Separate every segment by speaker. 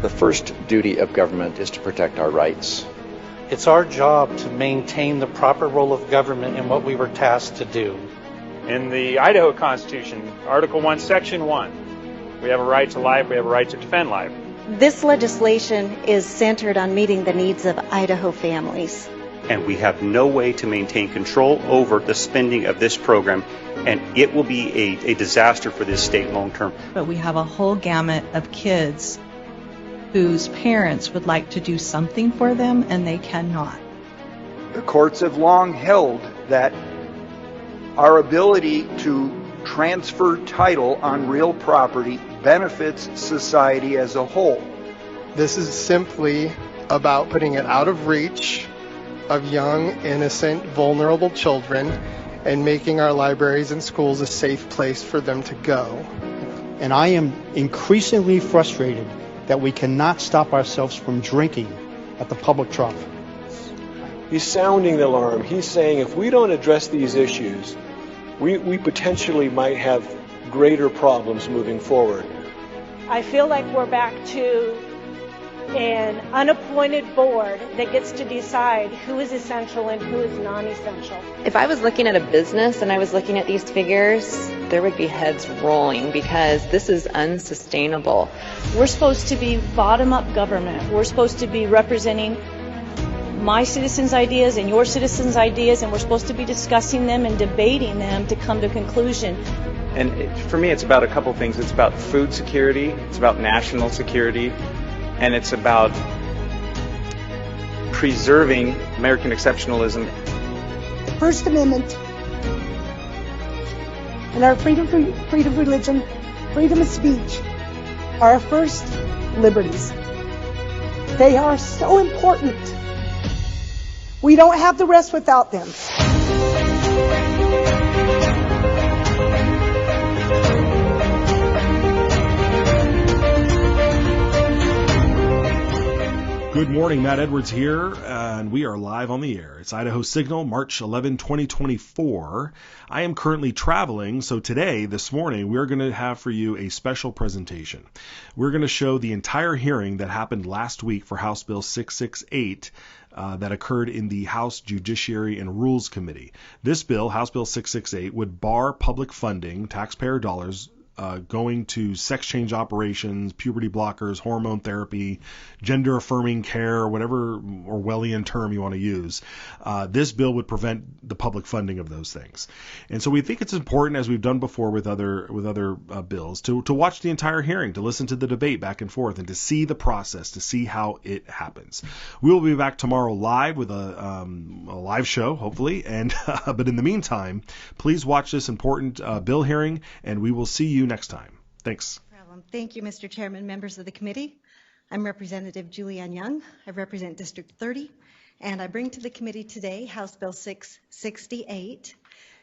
Speaker 1: The first duty of government is to protect our rights.
Speaker 2: It's our job to maintain the proper role of government in what we were tasked to do.
Speaker 3: In the Idaho Constitution, Article 1, Section 1, we have a right to life, we have a right to defend life.
Speaker 4: This legislation is centered on meeting the needs of Idaho families.
Speaker 5: And we have no way to maintain control over the spending of this program, and it will be a disaster for this state long term.
Speaker 6: But we have a whole gamut of kids whose parents would like to do something for them and they cannot.
Speaker 7: The courts have long held that our ability to transfer title on real property benefits society as a whole.
Speaker 8: This is simply about putting it out of reach of young, innocent, vulnerable children and making our libraries and schools a safe place for them to go.
Speaker 9: And I am increasingly frustrated that we cannot stop ourselves from drinking at the public trough.
Speaker 10: He's sounding the alarm. He's saying if we don't address these issues, we potentially might have greater problems moving forward.
Speaker 11: I feel like we're back to an unappointed board that gets to decide who is essential and who is non-essential.
Speaker 12: If I was looking at a business and I was looking at these figures, there would be heads rolling because this is unsustainable.
Speaker 13: We're supposed to be bottom-up government. We're supposed to be representing my citizens' ideas and your citizens' ideas, and we're supposed to be discussing them and debating them to come to a conclusion.
Speaker 14: And for me, it's about a couple things. It's about food security, it's about national security, and it's about preserving American exceptionalism.
Speaker 15: The First Amendment and our freedom of religion, freedom of speech are our first liberties. They are so important. We don't have the rest without them.
Speaker 16: Good morning, Matt Edwards here, and we are live on the air. It's Idaho Signal, March 11, 2024. I am currently traveling, so today, this morning, we're going to have for you a special presentation. We're going to show the entire hearing that happened last week for House Bill 668 that occurred in the House Judiciary and Rules Committee. This bill, House Bill 668, would bar public funding, taxpayer dollars, going to sex change operations, puberty blockers, hormone therapy, gender-affirming care, whatever Orwellian term you want to use. This bill would prevent the public funding of those things. And so we think it's important, as we've done before with other bills, to watch the entire hearing, to listen to the debate back and forth, and to see the process, to see how it happens. We will be back tomorrow live with a live show, hopefully. And but in the meantime, please watch this important bill hearing, and we will see you next time. Thanks.
Speaker 4: No problem. Thank you, Mr. Chairman, members of the committee. I'm Representative Julianne Young. I represent District 30, and I bring to the committee today House Bill 668.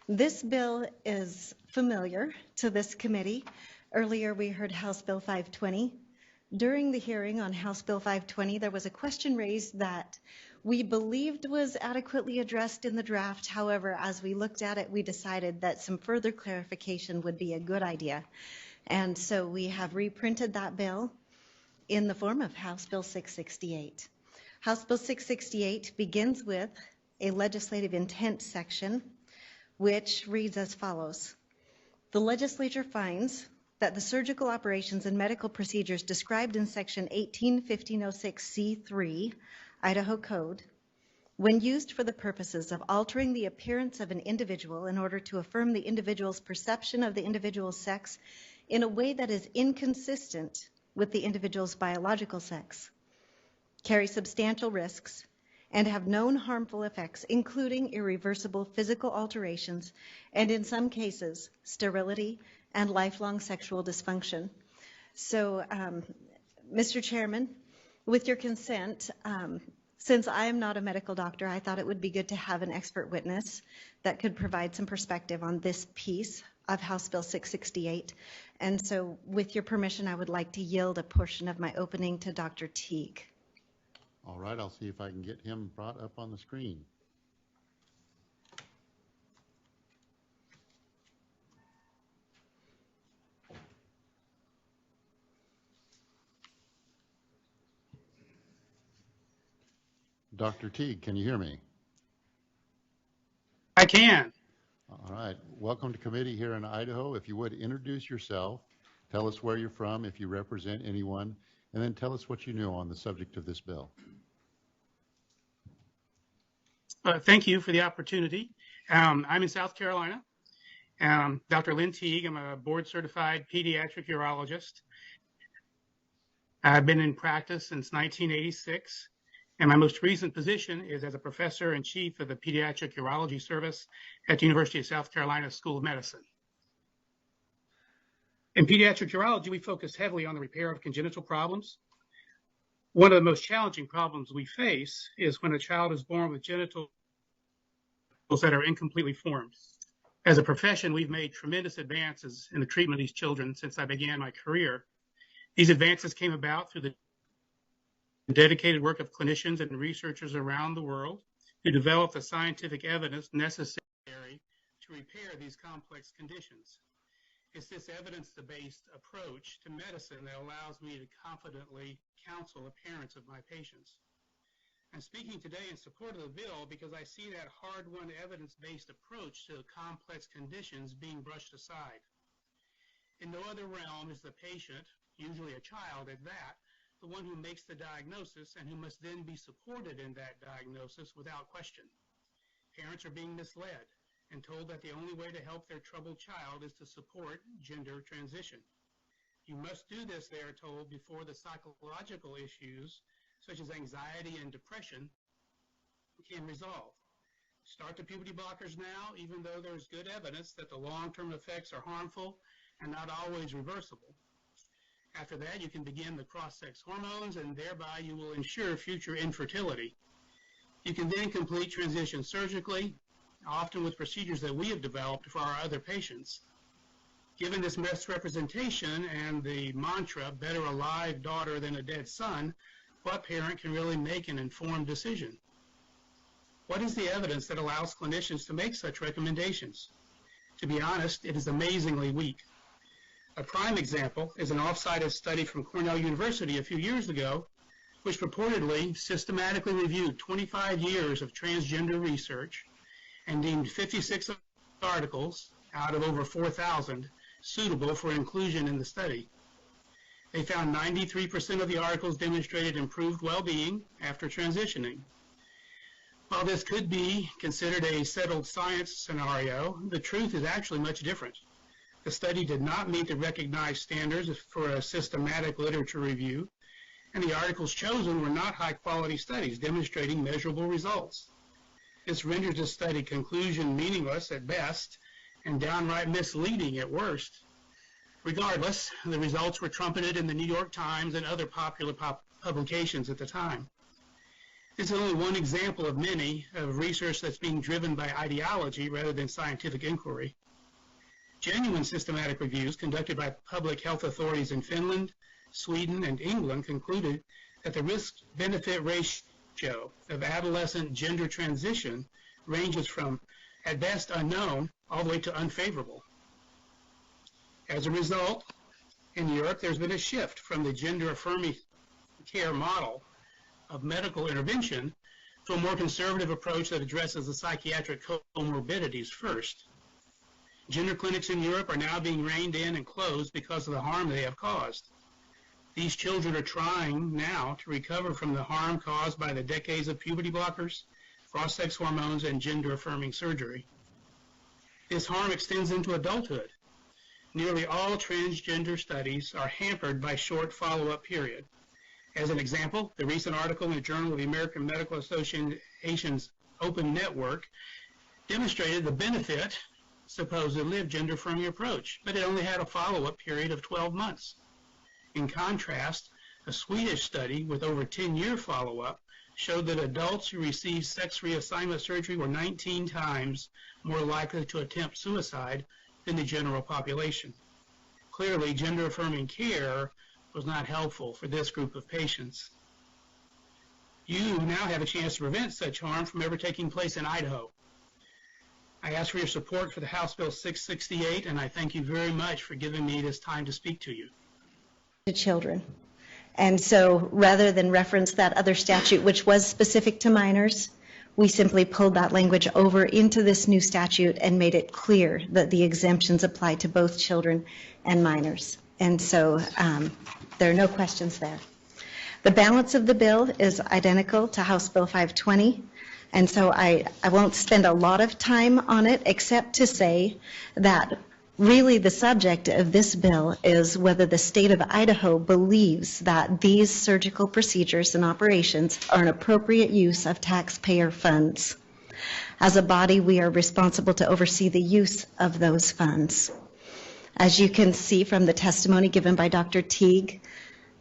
Speaker 4: This bill is familiar to this committee. Earlier we heard House Bill 520. During the hearing on House Bill 520, there was a question raised that we believed was adequately addressed in the draft. However, as we looked at it, we decided that some further clarification would be a good idea. And so we have reprinted that bill in the form of House Bill 668. House Bill 668 begins with a legislative intent section, which reads as follows. The legislature finds that the surgical operations and medical procedures described in Section 18-1506C3 Idaho Code, when used for the purposes of altering the appearance of an individual in order to affirm the individual's perception of the individual's sex in a way that is inconsistent with the individual's biological sex, carry substantial risks, and have known harmful effects, including irreversible physical alterations, and in some cases, sterility and lifelong sexual dysfunction. So, Mr. Chairman, with your consent, since I am not a medical doctor, I thought it would be good to have an expert witness that could provide some perspective on this piece of House Bill 668. And so, with your permission, I would like to yield a portion of my opening to Dr. Teague.
Speaker 17: All right, I'll see if I can get him brought up on the screen. Dr. Teague, can you hear me?
Speaker 18: I can.
Speaker 17: All right. Welcome to committee here in Idaho. If you would, introduce yourself. Tell us where you're from, if you represent anyone, and then tell us what you know on the subject of this bill.
Speaker 18: Thank you for the opportunity. I'm in South Carolina. Dr. Lynn Teague. I'm a board-certified pediatric urologist. I've been in practice since 1986, and my most recent position is as a professor and chief of the Pediatric Urology Service at the University of South Carolina School of Medicine. In pediatric urology, we focus heavily on the repair of congenital problems. One of the most challenging problems we face is when a child is born with genitals that are incompletely formed. As a profession, we've made tremendous advances in the treatment of these children since I began my career. These advances came about through the dedicated work of clinicians and researchers around the world who developed the scientific evidence necessary to repair these complex conditions. It's this evidence-based approach to medicine that allows me to confidently counsel the parents of my patients. I'm speaking today in support of the bill because I see that hard-won evidence-based approach to complex conditions being brushed aside. In no other realm is the patient, usually a child at that, the one who makes the diagnosis and who must then be supported in that diagnosis without question. Parents are being misled and told that the only way to help their troubled child is to support gender transition. You must do this, they are told, before the psychological issues, such as anxiety and depression, can resolve. Start the puberty blockers now, even though there's good evidence that the long-term effects are harmful and not always reversible. After that, you can begin the cross-sex hormones, and thereby you will ensure future infertility. You can then complete transition surgically, often with procedures that we have developed for our other patients. Given this misrepresentation and the mantra, better a live daughter than a dead son, what parent can really make an informed decision? What is the evidence that allows clinicians to make such recommendations? To be honest, it is amazingly weak. A prime example is an off-site study from Cornell University a few years ago, which purportedly systematically reviewed 25 years of transgender research and deemed 56 articles out of over 4,000 suitable for inclusion in the study. They found 93% of the articles demonstrated improved well-being after transitioning. While this could be considered a settled science scenario, the truth is actually much different. The study did not meet the recognized standards for a systematic literature review, and the articles chosen were not high-quality studies demonstrating measurable results. This renders the study conclusion meaningless at best and downright misleading at worst. Regardless, the results were trumpeted in the New York Times and other popular publications at the time. This is only one example of many of research that's being driven by ideology rather than scientific inquiry. Genuine systematic reviews conducted by public health authorities in Finland, Sweden, and England concluded that the risk-benefit ratio of adolescent gender transition ranges from, at best, unknown all the way to unfavorable. As a result, in Europe, there's been a shift from the gender-affirming care model of medical intervention to a more conservative approach that addresses the psychiatric comorbidities first. Gender clinics in Europe are now being reined in and closed because of the harm they have caused. These children are trying now to recover from the harm caused by the decades of puberty blockers, cross-sex hormones, and gender-affirming surgery. This harm extends into adulthood. Nearly all transgender studies are hampered by short follow-up period. As an example, the recent article in the Journal of the American Medical Association's Open Network demonstrated the benefit, supposedly, of gender-affirming approach, but it only had a follow-up period of 12 months. In contrast, a Swedish study with over 10-year follow-up showed that adults who received sex reassignment surgery were 19 times more likely to attempt suicide than the general population. Clearly, gender-affirming care was not helpful for this group of patients. You now have a chance to prevent such harm from ever taking place in Idaho. I ask for your support for the House Bill 668, and I thank you very much for giving me this time to speak to you.
Speaker 4: To children. And so rather than reference that other statute, which was specific to minors, we simply pulled that language over into this new statute and made it clear that the exemptions apply to both children and minors. And so there are no questions there. The balance of the bill is identical to House Bill 520. And so I won't spend a lot of time on it, except to say that really the subject of this bill is whether the state of Idaho believes that these surgical procedures and operations are an appropriate use of taxpayer funds. As a body, we are responsible to oversee the use of those funds. As you can see from the testimony given by Dr. Teague,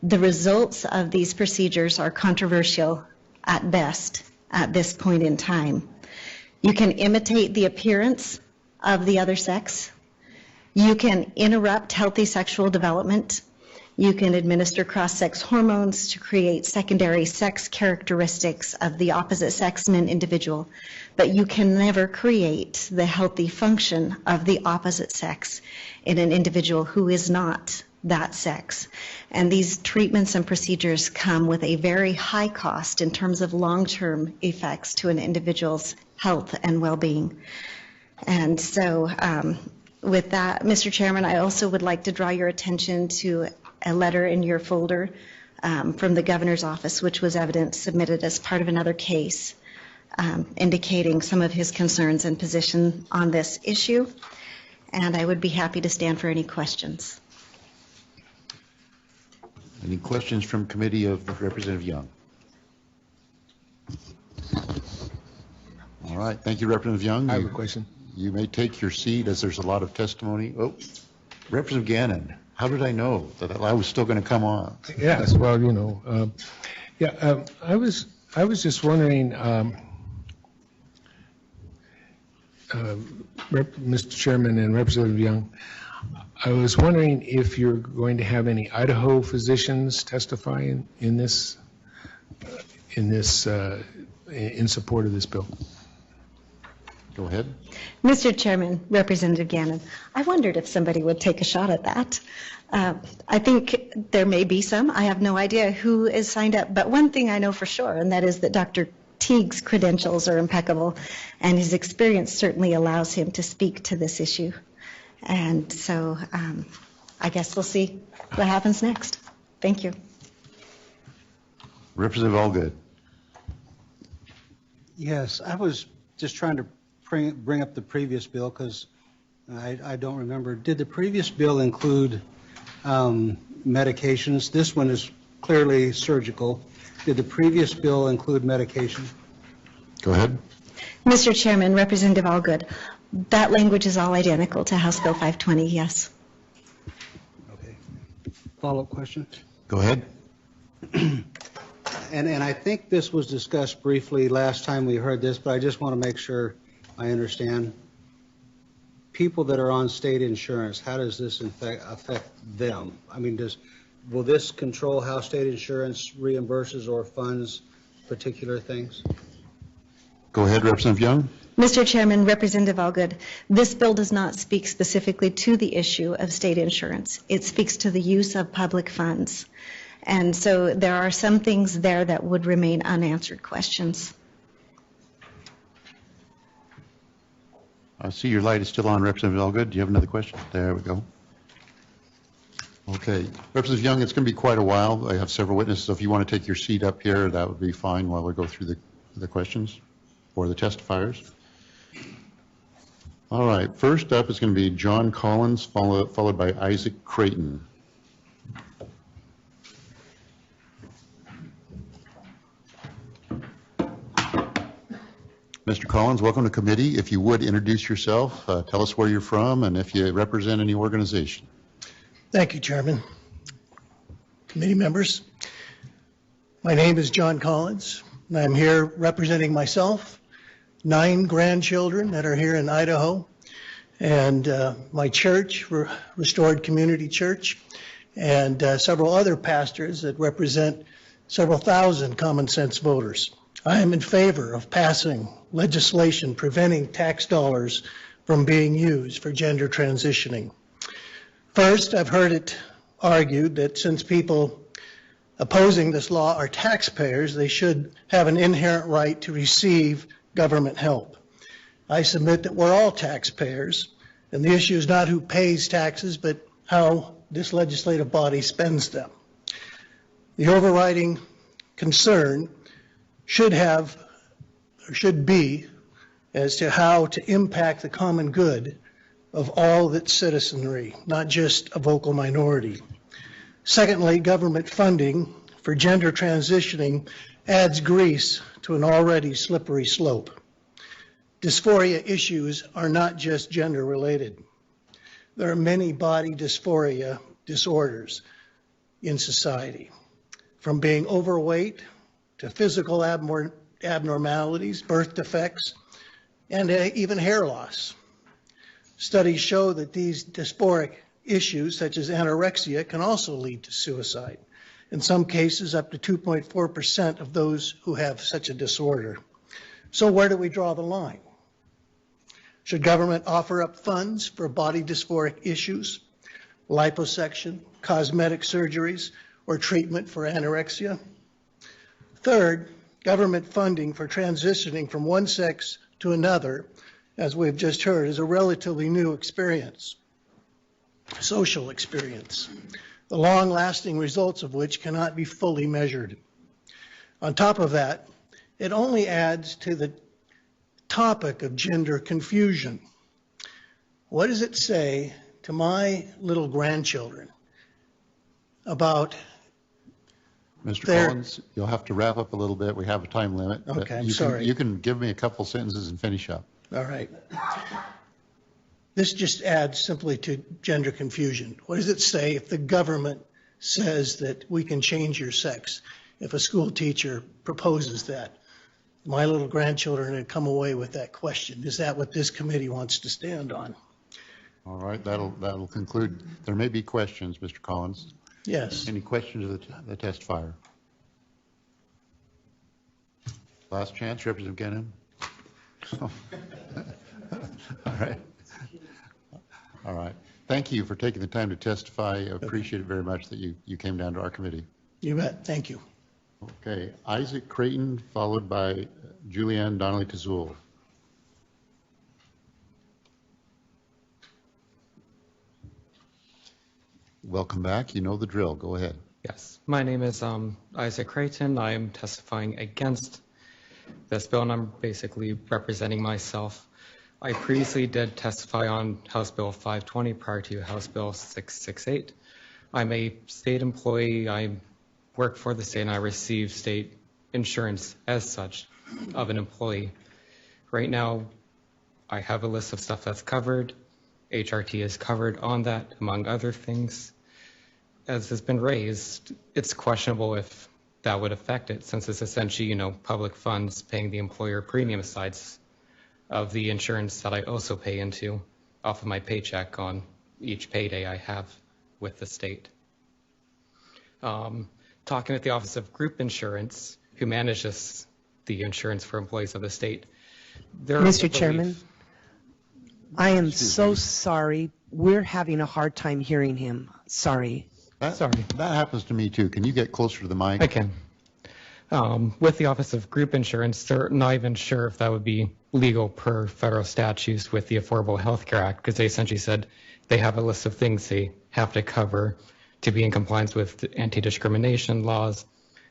Speaker 4: the results of these procedures are controversial at best at this point in time. You can imitate the appearance of the other sex. You can interrupt healthy sexual development. You can administer cross-sex hormones to create secondary sex characteristics of the opposite sex in an individual, but you can never create the healthy function of the opposite sex in an individual who is not that sex. And these treatments and procedures come with a very high cost in terms of long-term effects to an individual's health and well-being. And so with that, Mr. Chairman, I also would like to draw your attention to a letter in your folder from the governor's office, which was evidence submitted as part of another case, indicating some of his concerns and position on this issue. And I would be happy to stand for any questions.
Speaker 17: Any questions from committee of Representative Young? All right, thank you, Representative Young.
Speaker 19: I have a question.
Speaker 17: You may take your seat as there's a lot of testimony. Oh, Representative Gannon, how did I know that I was still going to come on?
Speaker 19: Yes, well, you know, I was just wondering, Mr. Chairman and Representative Young, I was wondering if you're going to have any Idaho physicians testifying in support of this bill.
Speaker 17: Go ahead.
Speaker 4: Mr. Chairman, Representative Gannon, I wondered if somebody would take a shot at that. I think there may be some. I have no idea who is signed up, but one thing I know for sure, and that is that Dr. Teague's credentials are impeccable, and his experience certainly allows him to speak to this issue. And so I guess we'll see what happens next. Thank you.
Speaker 17: Representative Allgood.
Speaker 20: Yes, I was just trying to bring up the previous bill because I don't remember. Did the previous bill include medications? This one is clearly surgical. Did the previous bill include medication?
Speaker 17: Go ahead.
Speaker 4: Mr. Chairman, Representative Allgood, that language is all identical to House Bill 520, yes.
Speaker 20: Okay. Follow-up question?
Speaker 17: Go ahead.
Speaker 20: And I think this was discussed briefly last time we heard this, but I just want to make sure I understand. People that are on state insurance, how does this affect them? I mean, will this control how state insurance reimburses or funds particular things?
Speaker 17: Go ahead, Representative Young.
Speaker 4: Mr. Chairman, Representative Allgood, this bill does not speak specifically to the issue of state insurance. It speaks to the use of public funds. And so there are some things there that would remain unanswered questions.
Speaker 17: I see your light is still on, Representative Allgood. Do you have another question? There we go. Okay. Representative Young, it's going to be quite a while. I have several witnesses. So if you want to take your seat up here, that would be fine while we go through the questions or the testifiers. All right. First up is going to be John Collins, followed by Isaac Creighton. Mr. Collins, welcome to committee. If you would introduce yourself, tell us where you're from, and if you represent any organization.
Speaker 21: Thank you, Chairman. Committee members, my name is John Collins, and I'm here representing myself, 9 grandchildren that are here in Idaho, and my church, Restored Community Church, and several other pastors that represent several thousand common sense voters. I am in favor of passing legislation preventing tax dollars from being used for gender transitioning. First, I've heard it argued that since people opposing this law are taxpayers. They should have an inherent right to receive government help. I submit that we're all taxpayers, and the issue is not who pays taxes, but how this legislative body spends them. The overriding concern should be as to how to impact the common good of all of its citizenry, not just a vocal minority. Secondly, government funding for gender transitioning adds grease to an already slippery slope. Dysphoria issues are not just gender related. There are many body dysphoria disorders in society, from being overweight to physical abnormalities, birth defects, and even hair loss. Studies show that these dysphoric issues, such as anorexia, can also lead to suicide. In some cases, up to 2.4% of those who have such a disorder. So where do we draw the line? Should government offer up funds for body dysphoric issues, liposuction, cosmetic surgeries, or treatment for anorexia? Third, government funding for transitioning from one sex to another, as we've just heard, is a relatively new experience, social experience, the long-lasting results of which cannot be fully measured. On top of that, it only adds to the topic of gender confusion. What does it say to my little grandchildren about
Speaker 17: Mr. Collins, you'll have to wrap up a little bit. We have a time limit.
Speaker 21: Okay, I'm
Speaker 17: you
Speaker 21: sorry.
Speaker 17: You can give me a couple sentences and finish up.
Speaker 21: All right. This just adds simply to gender confusion. What does it say if the government says that we can change your sex? If a school teacher proposes that, my little grandchildren had come away with that question. Is that what this committee wants to stand on?
Speaker 17: All right, that'll conclude. There may be questions, Mr. Collins.
Speaker 21: Yes.
Speaker 17: Any questions of the testifier? Last chance, Representative Gannon. All right. All right. Thank you for taking the time to testify. I appreciate it very much that you came down to our committee.
Speaker 21: You bet. Thank you.
Speaker 17: Okay. Isaac Creighton, followed by Julianne Donnelly-Tazul. Welcome back. You know the drill. Go ahead.
Speaker 1: Yes. My name is Isaac Creighton. I am testifying against this bill, and I'm basically representing myself. I previously did testify on House Bill 520 prior to House Bill 668. I'm a state employee. I work for the state, and I receive state insurance as such of an employee. Right now, I have a list of stuff that's covered. HRT is covered on that, among other things. As has been raised, it's questionable if that would affect it, since it's essentially, public funds paying the employer premium sides of the insurance that I also pay into off of my paycheck on each payday I have with the state. Talking with the Office of Group Insurance, who manages the insurance for employees of the state.
Speaker 22: Mr. Chairman, I am so sorry. We're having a hard time hearing him. Sorry.
Speaker 17: That happens to me too. Can you get closer to the mic?
Speaker 1: I can. With the Office of Group Insurance, they're not even sure if that would be legal per federal statutes with the Affordable Health Care Act, because they essentially said they have a list of things they have to cover to be in compliance with anti-discrimination laws,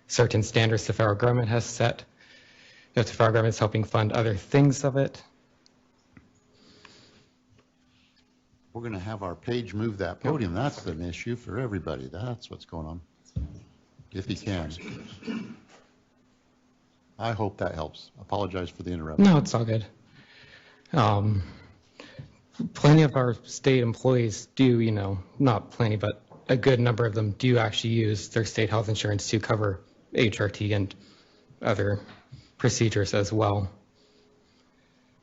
Speaker 1: certain standards the federal government has set, if the federal government is helping fund other things of it.
Speaker 17: We're going to have our page move that podium. That's an issue for everybody. That's what's going on. If he can. I hope that helps. Apologize for the interruption.
Speaker 1: No, it's all good. Plenty of our state employees do, not plenty, but a good number of them do actually use their state health insurance to cover HRT and other procedures as well.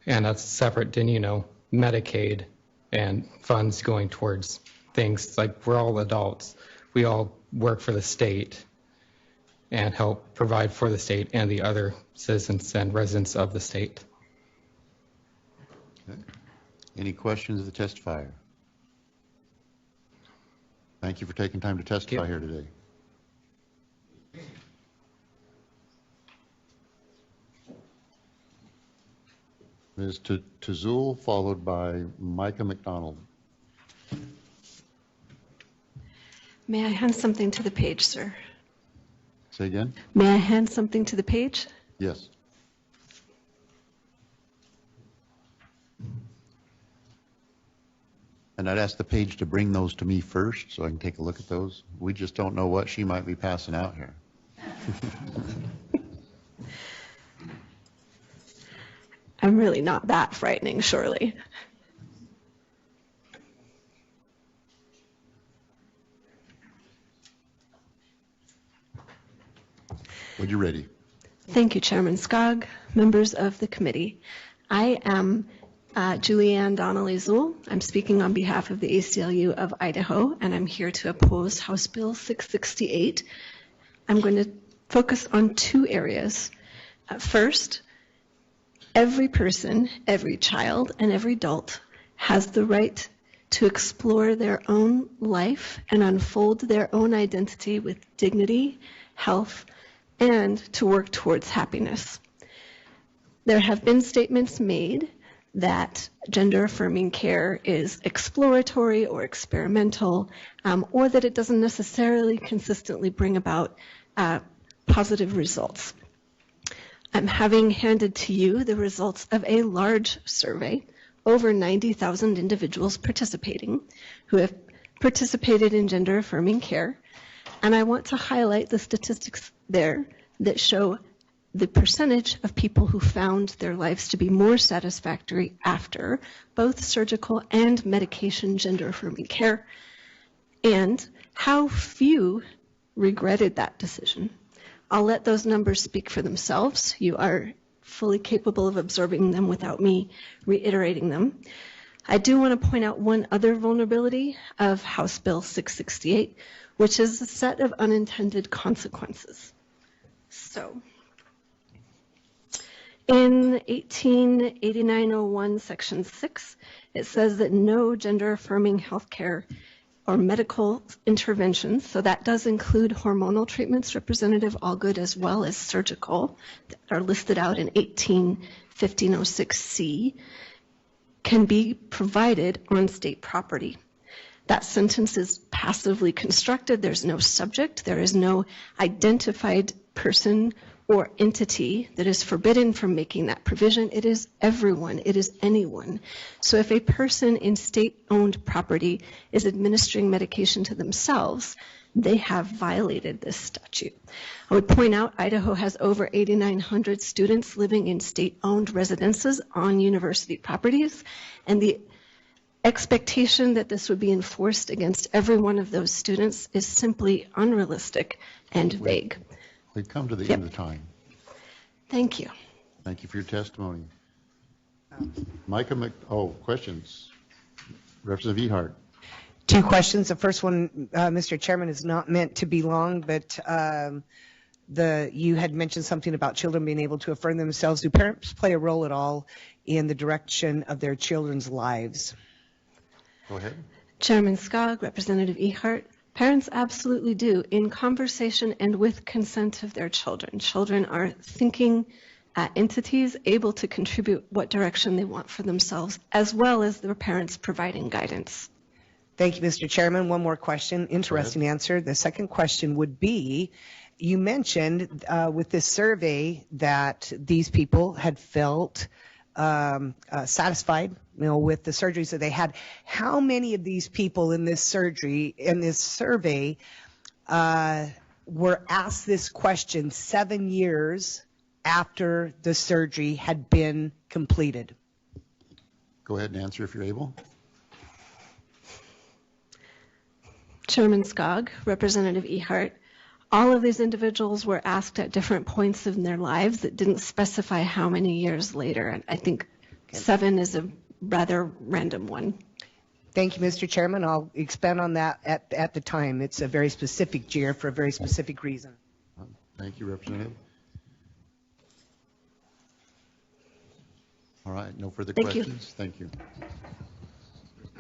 Speaker 1: And that's separate than, Medicaid and funds going towards things like we're all adults. We all work for the state and help provide for the state and the other citizens and residents of the state.
Speaker 17: Okay. Any questions of the testifier? Thank you for taking time to testify here today. Ms. Tazul, followed by Micah McDonald.
Speaker 2: May I hand something to the page, sir?
Speaker 17: Say again?
Speaker 2: May I hand something to the page?
Speaker 17: Yes. And I'd ask the page to bring those to me first so I can take a look at those. We just don't know what she might be passing out here.
Speaker 2: I'm really not that frightening, surely.
Speaker 17: When you're ready.
Speaker 2: Thank you, Chairman Skog, members of the committee. I am Julianne Donnelly-Zuhl. I'm speaking on behalf of the ACLU of Idaho, and I'm here to oppose House Bill 668. I'm going to focus on two areas. First, every person, every child, and every adult has the right to explore their own life and unfold their own identity with dignity, health, and to work towards happiness. There have been statements made that gender-affirming care is exploratory or experimental, or that it doesn't necessarily consistently bring about positive results. I'm having handed to you the results of a large survey, over 90,000 individuals participating, who have participated in gender-affirming care, and I want to highlight the statistics there that show the percentage of people who found their lives to be more satisfactory after both surgical and medication gender-affirming care, and how few regretted that decision. I'll let those numbers speak for themselves. You are fully capable of absorbing them without me reiterating them. I do want to point out one other vulnerability of House Bill 668, which is a set of unintended consequences. So, in 1889-01, Section 6, it says that no gender-affirming healthcare or medical interventions, so that does include hormonal treatments, Representative Allgood, as well as surgical, that are listed out in 1506C, can be provided on state property. That sentence is passively constructed. There's no subject. There is no identified person or entity that is forbidden from making that provision. It is everyone. It is anyone. So if a person in state-owned property is administering medication to themselves, they have violated this statute. I would point out Idaho has over 8,900 students living in state-owned residences on university properties, and the expectation that this would be enforced against every one of those students is simply unrealistic and vague.
Speaker 17: We've come to the end of the time.
Speaker 2: Thank you.
Speaker 17: Thank you for your testimony. Micah questions. Representative Ehart.
Speaker 22: Two questions. The first one, Mr. Chairman, is not meant to be long, but you had mentioned something about children being able to affirm themselves. Do parents play a role at all in the direction of their children's lives?
Speaker 17: Go ahead.
Speaker 2: Chairman Skog, Representative Ehart, parents absolutely do, in conversation and with consent of their children. Children are thinking entities able to contribute what direction they want for themselves, as well as their parents providing guidance.
Speaker 22: Thank you, Mr. Chairman. One more question. Interesting answer. The second question would be, you mentioned with this survey that these people had felt satisfied, with the surgeries that they had. How many of these people in this survey were asked this question 7 years after the surgery had been completed?
Speaker 17: Go ahead and answer if you're able.
Speaker 2: Chairman Skog, Representative Ehart, all of these individuals were asked at different points in their lives that didn't specify how many years later. And I think 7 is a rather random one.
Speaker 22: Thank you, Mr. Chairman. I'll expand on that at the time. It's a very specific year for a very specific reason.
Speaker 17: Thank you, Representative. All right, no further questions. Thank you.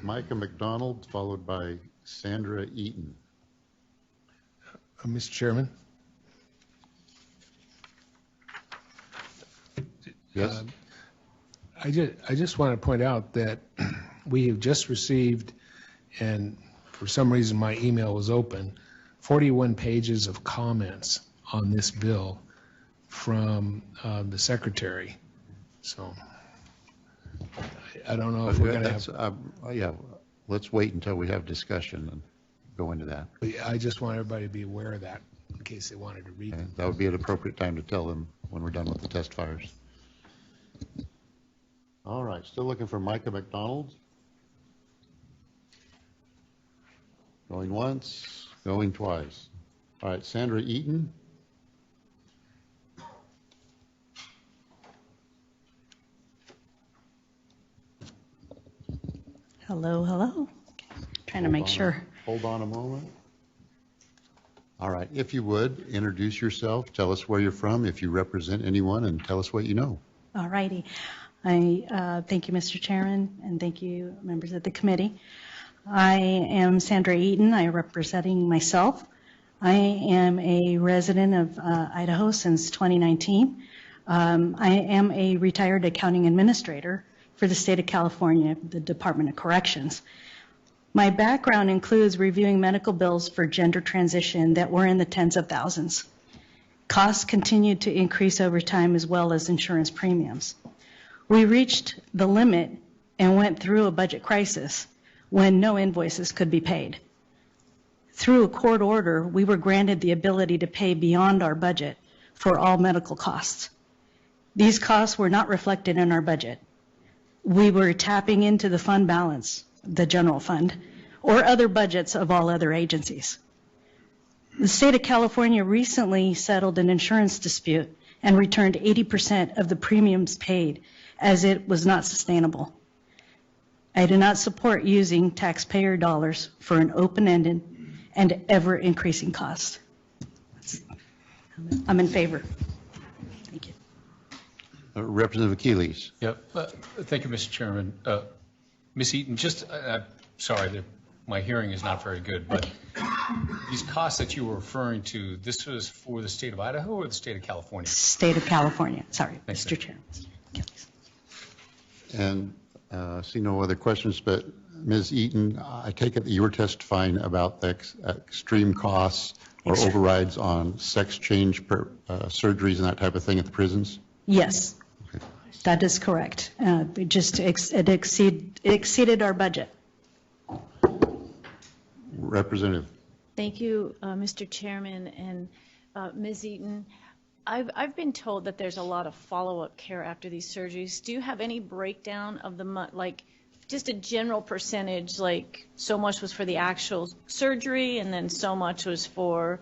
Speaker 17: Micah McDonald, followed by Sandra Eaton.
Speaker 19: Mr. Chairman.
Speaker 17: Yes.
Speaker 19: I just want to point out that we have just received, and for some reason my email was open, 41 pages of comments on this bill from the secretary. So I don't know if we're going to have...
Speaker 17: yeah, let's wait until we have discussion and go into that.
Speaker 19: I just want everybody to be aware of that in case they wanted to read it.
Speaker 17: That would be an appropriate time to tell them when we're done with the test fires. All right, still looking for Micah McDonald. Going once, going twice. All right, Sandra Eaton.
Speaker 3: Hello, hello. Trying to make sure.
Speaker 17: Hold on a moment. All right, if you would, introduce yourself, tell us where you're from, if you represent anyone, and tell us what you know.
Speaker 3: All righty. I thank you, Mr. Chairman, and thank you, members of the committee. I am Sandra Eaton. I am representing myself. I am a resident of Idaho since 2019. I am a retired accounting administrator for the state of California, the Department of Corrections. My background includes reviewing medical bills for gender transition that were in the tens of thousands. Costs continued to increase over time as well as insurance premiums. We reached the limit and went through a budget crisis when no invoices could be paid. Through a court order, we were granted the ability to pay beyond our budget for all medical costs. These costs were not reflected in our budget. We were tapping into the fund balance, the general fund, or other budgets of all other agencies. The state of California recently settled an insurance dispute and returned 80% of the premiums paid, as it was not sustainable. I do not support using taxpayer dollars for an open-ended and ever-increasing cost. I'm in favor. Thank you.
Speaker 17: Representative Achilles.
Speaker 5: Yep. Thank you, Mr. Chairman. Ms. Eaton, just, sorry, my hearing is not very good, but these costs that you were referring to, this was for the state of Idaho or the state of California?
Speaker 3: State of California. Sorry,
Speaker 5: Thanks,
Speaker 3: Mr. Chairman.
Speaker 17: And see no other questions, but Ms. Eaton, I take it that you were testifying about the extreme costs or overrides on sex change surgeries and that type of thing at the prisons?
Speaker 3: Yes, okay. That is correct. It exceeded our budget.
Speaker 17: Representative.
Speaker 13: Thank you, Mr. Chairman, and Ms. Eaton. I've been told that there's a lot of follow-up care after these surgeries. Do you have any breakdown of the, like, just a general percentage, like so much was for the actual surgery and then so much was for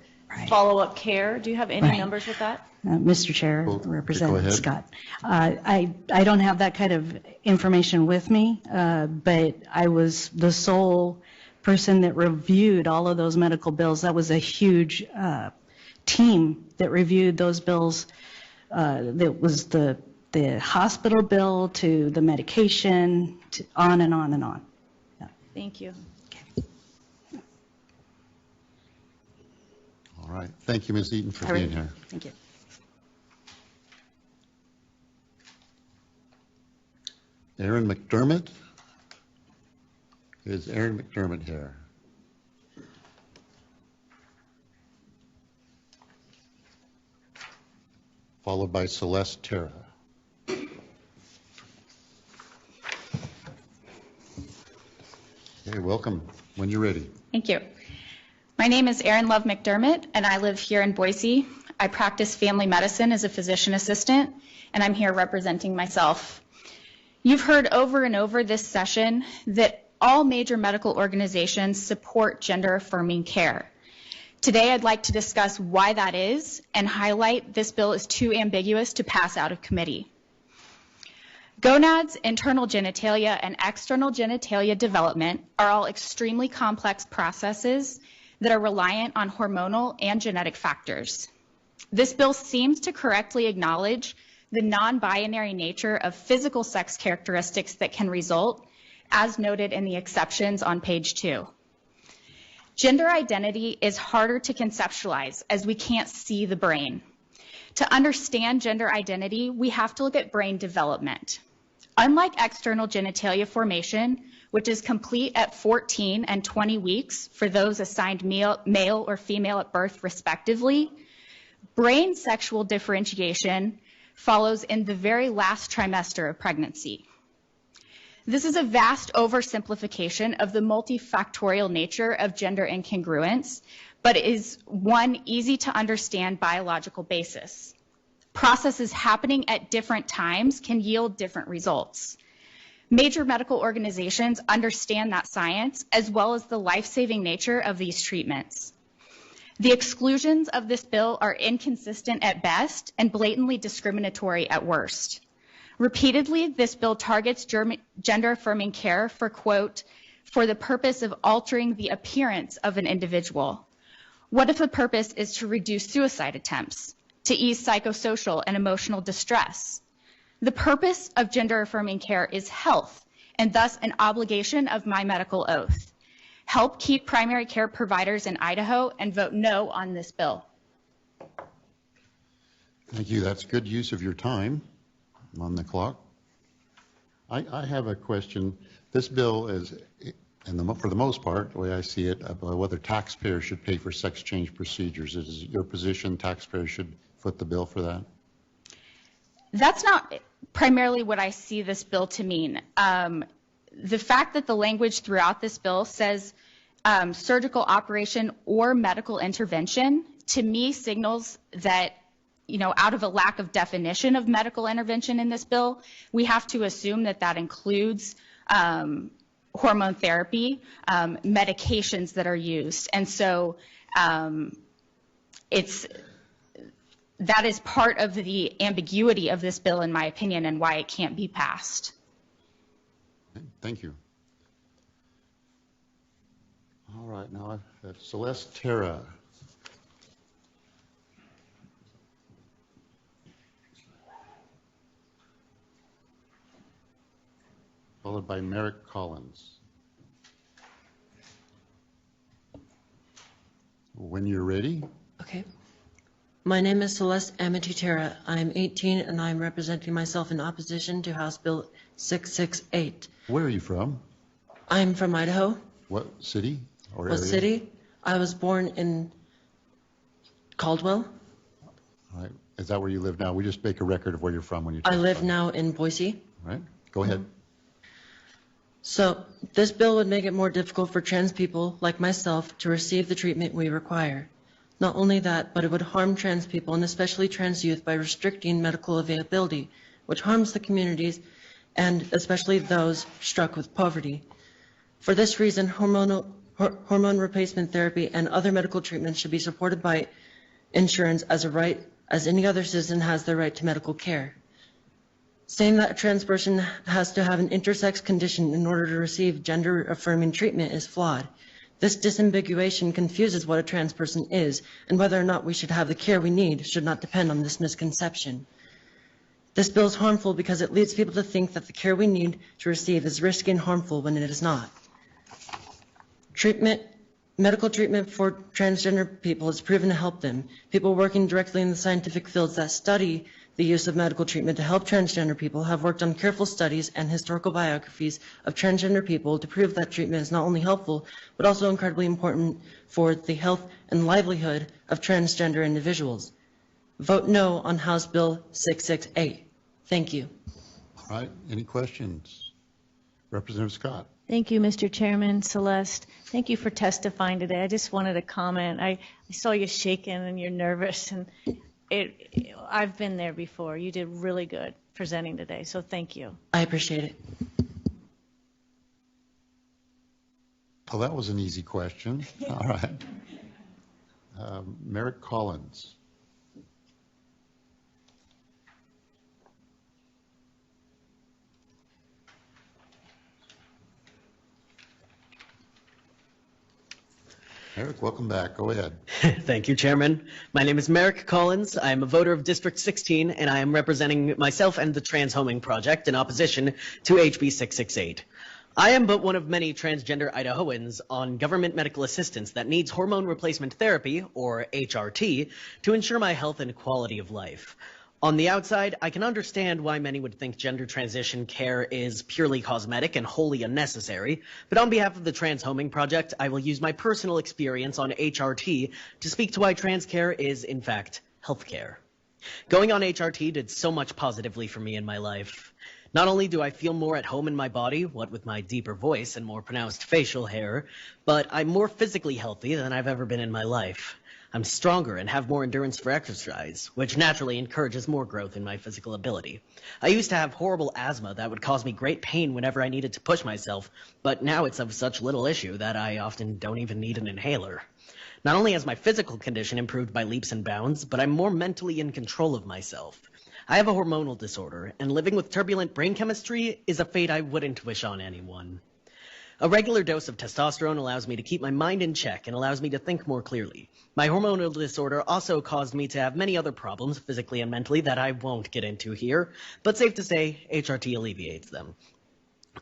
Speaker 13: follow-up care? Do you have any numbers with that?
Speaker 3: Mr. Chair, Representative Scott, I don't have that kind of information with me, but I was the sole person that reviewed all of those medical bills. That was a huge team that reviewed those bills. That was the hospital bill to the medication, to on and on and on. Yeah.
Speaker 13: Thank you.
Speaker 3: Okay.
Speaker 17: All right. Thank you, Ms. Eaton, for being here.
Speaker 3: Thank you.
Speaker 17: Aaron McDermott. Is Aaron McDermott here? Followed by Celeste Terra. Okay, welcome. When you're ready.
Speaker 23: Thank you. My name is Erin Love McDermott, and I live here in Boise. I practice family medicine as a physician assistant, and I'm here representing myself. You've heard over and over this session that all major medical organizations support gender-affirming care. Today, I'd like to discuss why that is and highlight this bill is too ambiguous to pass out of committee. Gonads, internal genitalia, and external genitalia development are all extremely complex processes that are reliant on hormonal and genetic factors. This bill seems to correctly acknowledge the non-binary nature of physical sex characteristics that can result, as noted in the exceptions on page 2. Gender identity is harder to conceptualize as we can't see the brain. To understand gender identity, we have to look at brain development. Unlike external genitalia formation, which is complete at 14 and 20 weeks for those assigned male or female at birth respectively, brain sexual differentiation follows in the very last trimester of pregnancy. This is a vast oversimplification of the multifactorial nature of gender incongruence, but it is one easy to understand biological basis. Processes happening at different times can yield different results. Major medical organizations understand that science as well as the life-saving nature of these treatments. The exclusions of this bill are inconsistent at best and blatantly discriminatory at worst. Repeatedly, this bill targets gender-affirming care for, quote, for the purpose of altering the appearance of an individual. What if the purpose is to reduce suicide attempts, to ease psychosocial and emotional distress? The purpose of gender-affirming care is health, and thus an obligation of my medical oath. Help keep primary care providers in Idaho and vote no on this bill.
Speaker 17: Thank you. That's good use of your time. I'm on the clock. I have a question. This bill is, for the most part, the way I see it, about whether taxpayers should pay for sex change procedures. Is your position taxpayers should foot the bill for that?
Speaker 23: That's not primarily what I see this bill to mean. The fact that the language throughout this bill says surgical operation or medical intervention, to me signals that, out of a lack of definition of medical intervention in this bill, we have to assume that that includes hormone therapy, medications that are used. And so that is part of the ambiguity of this bill, in my opinion, and why it can't be passed.
Speaker 17: Thank you. All right, now Celeste Terra. Followed by Merrick Collins. When you're ready.
Speaker 6: Okay. My name is Celeste Amatitera. I'm 18 and I'm representing myself in opposition to House Bill 668.
Speaker 17: Where are you from?
Speaker 6: I'm from Idaho.
Speaker 17: What city or area?
Speaker 6: What city? I was born in Caldwell.
Speaker 17: All right. Is that where you live now? We just make a record of where you're from when you
Speaker 6: I live now in Boise.
Speaker 17: All right. Go ahead.
Speaker 6: So this bill would make it more difficult for trans people like myself to receive the treatment we require. Not only that, but it would harm trans people and especially trans youth by restricting medical availability, which harms the communities and especially those struck with poverty. For this reason, hormone replacement therapy and other medical treatments should be supported by insurance as a right, as any other citizen has the right to medical care. Saying that a trans person has to have an intersex condition in order to receive gender-affirming treatment is flawed. This disambiguation confuses what a trans person is, and whether or not we should have the care we need should not depend on this misconception. This bill is harmful because it leads people to think that the care we need to receive is risky and harmful when it is not. Medical treatment for transgender people has proven to help them. People working directly in the scientific fields that study the use of medical treatment to help transgender people have worked on careful studies and historical biographies of transgender people to prove that treatment is not only helpful, but also incredibly important for the health and livelihood of transgender individuals. Vote no on House Bill 668. Thank you.
Speaker 17: All right, any questions? Representative Scott.
Speaker 13: Thank you, Mr. Chairman. Celeste, thank you for testifying today. I just wanted to comment. I saw you shaking and you're nervous, and I've been there before. You did really good presenting today, so thank you.
Speaker 6: I appreciate it.
Speaker 17: Well, that was an easy question. All right. Merrick Collins. Merrick, welcome back. Go ahead.
Speaker 7: Thank you, Chairman. My name is Merrick Collins. I am a voter of District 16, and I am representing myself and the Trans Homing Project in opposition to HB 668. I am but one of many transgender Idahoans on government medical assistance that needs hormone replacement therapy, or HRT, to ensure my health and quality of life. On the outside, I can understand why many would think gender transition care is purely cosmetic and wholly unnecessary, but on behalf of the Trans Homing Project, I will use my personal experience on HRT to speak to why trans care is, in fact, healthcare. Going on HRT did so much positively for me in my life. Not only do I feel more at home in my body, what with my deeper voice and more pronounced facial hair, but I'm more physically healthy than I've ever been in my life. I'm stronger and have more endurance for exercise, which naturally encourages more growth in my physical ability. I used to have horrible asthma that would cause me great pain whenever I needed to push myself, but now it's of such little issue that I often don't even need an inhaler. Not only has my physical condition improved by leaps and bounds, but I'm more mentally in control of myself. I have a hormonal disorder, and living with turbulent brain chemistry is a fate I wouldn't wish on anyone. A regular dose of testosterone allows me to keep my mind in check and allows me to think more clearly. My hormonal disorder also caused me to have many other problems, physically and mentally, that I won't get into here, but safe to say, HRT alleviates them.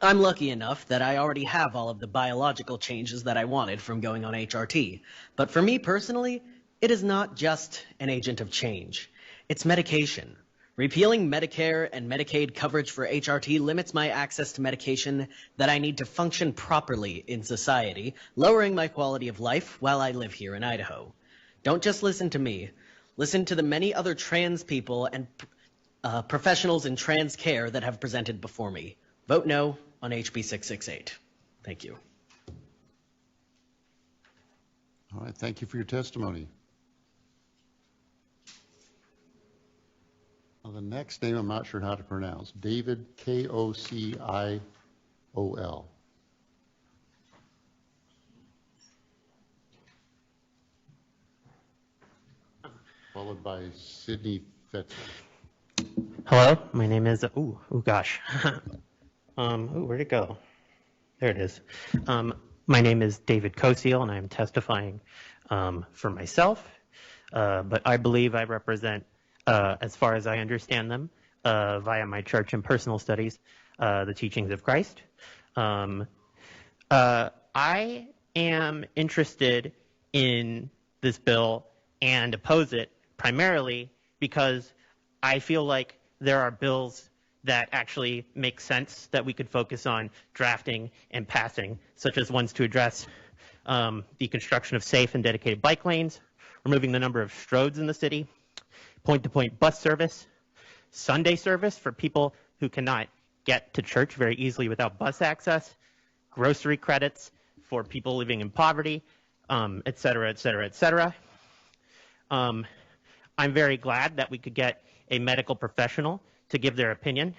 Speaker 7: I'm lucky enough that I already have all of the biological changes that I wanted from going on HRT. But for me personally, it is not just an agent of change. It's medication. Repealing Medicare and Medicaid coverage for HRT limits my access to medication that I need to function properly in society, lowering my quality of life while I live here in Idaho. Don't just listen to me. Listen to the many other trans people and professionals in trans care that have presented before me. Vote no on HB 668. Thank you.
Speaker 17: All right, thank you for your testimony. Now, the next name I'm not sure how to pronounce. David, Kociol. Followed by Sydney Fetzer.
Speaker 8: Hello, my name is, gosh. Where'd it go? There it is. My name is David Kociol, and I'm testifying for myself, but I believe I represent, as far as I understand them, via my church and personal studies, the teachings of Christ. I am interested in this bill and oppose it primarily because I feel like there are bills that actually make sense that we could focus on drafting and passing, such as ones to address the construction of safe and dedicated bike lanes, removing the number of stroads in the city, point-to-point bus service, Sunday service for people who cannot get to church very easily without bus access, grocery credits for people living in poverty, et cetera, et cetera, et cetera. I'm very glad that we could get a medical professional to give their opinion.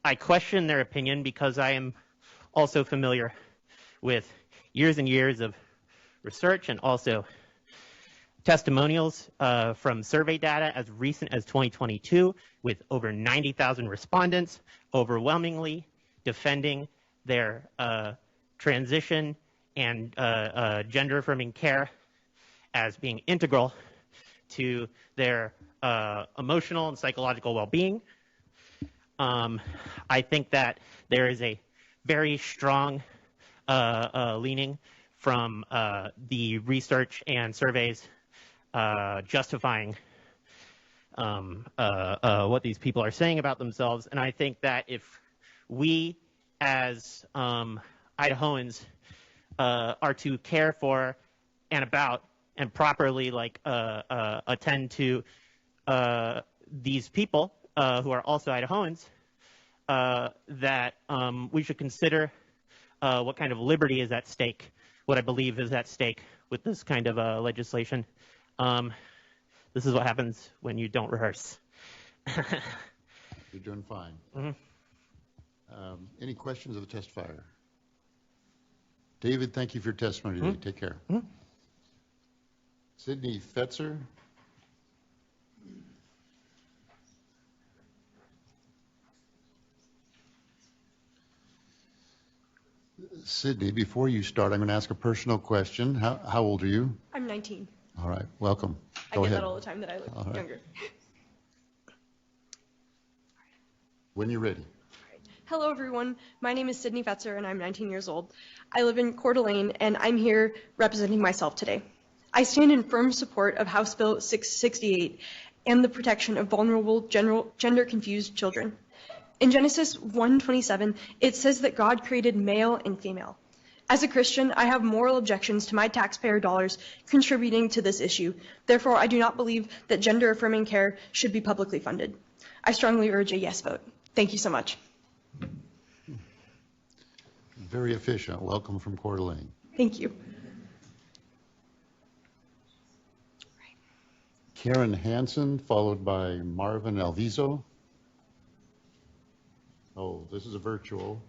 Speaker 8: I question their opinion because I am also familiar with years and years of research and also testimonials from survey data as recent as 2022 with over 90,000 respondents overwhelmingly defending their transition and gender affirming care as being integral to their emotional and psychological well-being. I think that there is a very strong leaning from the research and surveys justifying what these people are saying about themselves. And I think that if we as Idahoans are to care for and about and properly attend to these people who are also Idahoans, that we should consider what kind of liberty is at stake, what I believe is at stake with this kind of legislation. This is what happens when you don't rehearse.
Speaker 17: You're doing fine.
Speaker 8: Mm-hmm.
Speaker 17: Any questions of the testifier? David, thank you for your testimony today. Take care. Sydney Fetzer. Sydney, before you start, I'm going to ask a personal question. How old are you?
Speaker 9: I'm 19.
Speaker 17: All right, welcome.
Speaker 9: I
Speaker 17: Go
Speaker 9: get
Speaker 17: ahead.
Speaker 9: that all the time that I look younger.
Speaker 17: When you're ready.
Speaker 9: Hello, everyone. My name is Sydney Fetzer, and I'm 19 years old. I live in Coeur d'Alene, and I'm here representing myself today. I stand in firm support of House Bill 668 and the protection of vulnerable gender-confused children. In Genesis 1:27, it says that God created male and female. As a Christian, I have moral objections to my taxpayer dollars contributing to this issue. Therefore, I do not believe that gender-affirming care should be publicly funded. I strongly urge a yes vote. Thank you so much.
Speaker 17: Very efficient. Welcome from Coeur d'Alene.
Speaker 9: Thank you.
Speaker 17: Karen Hansen, followed by Marvin Alviso. Oh, this is a virtual.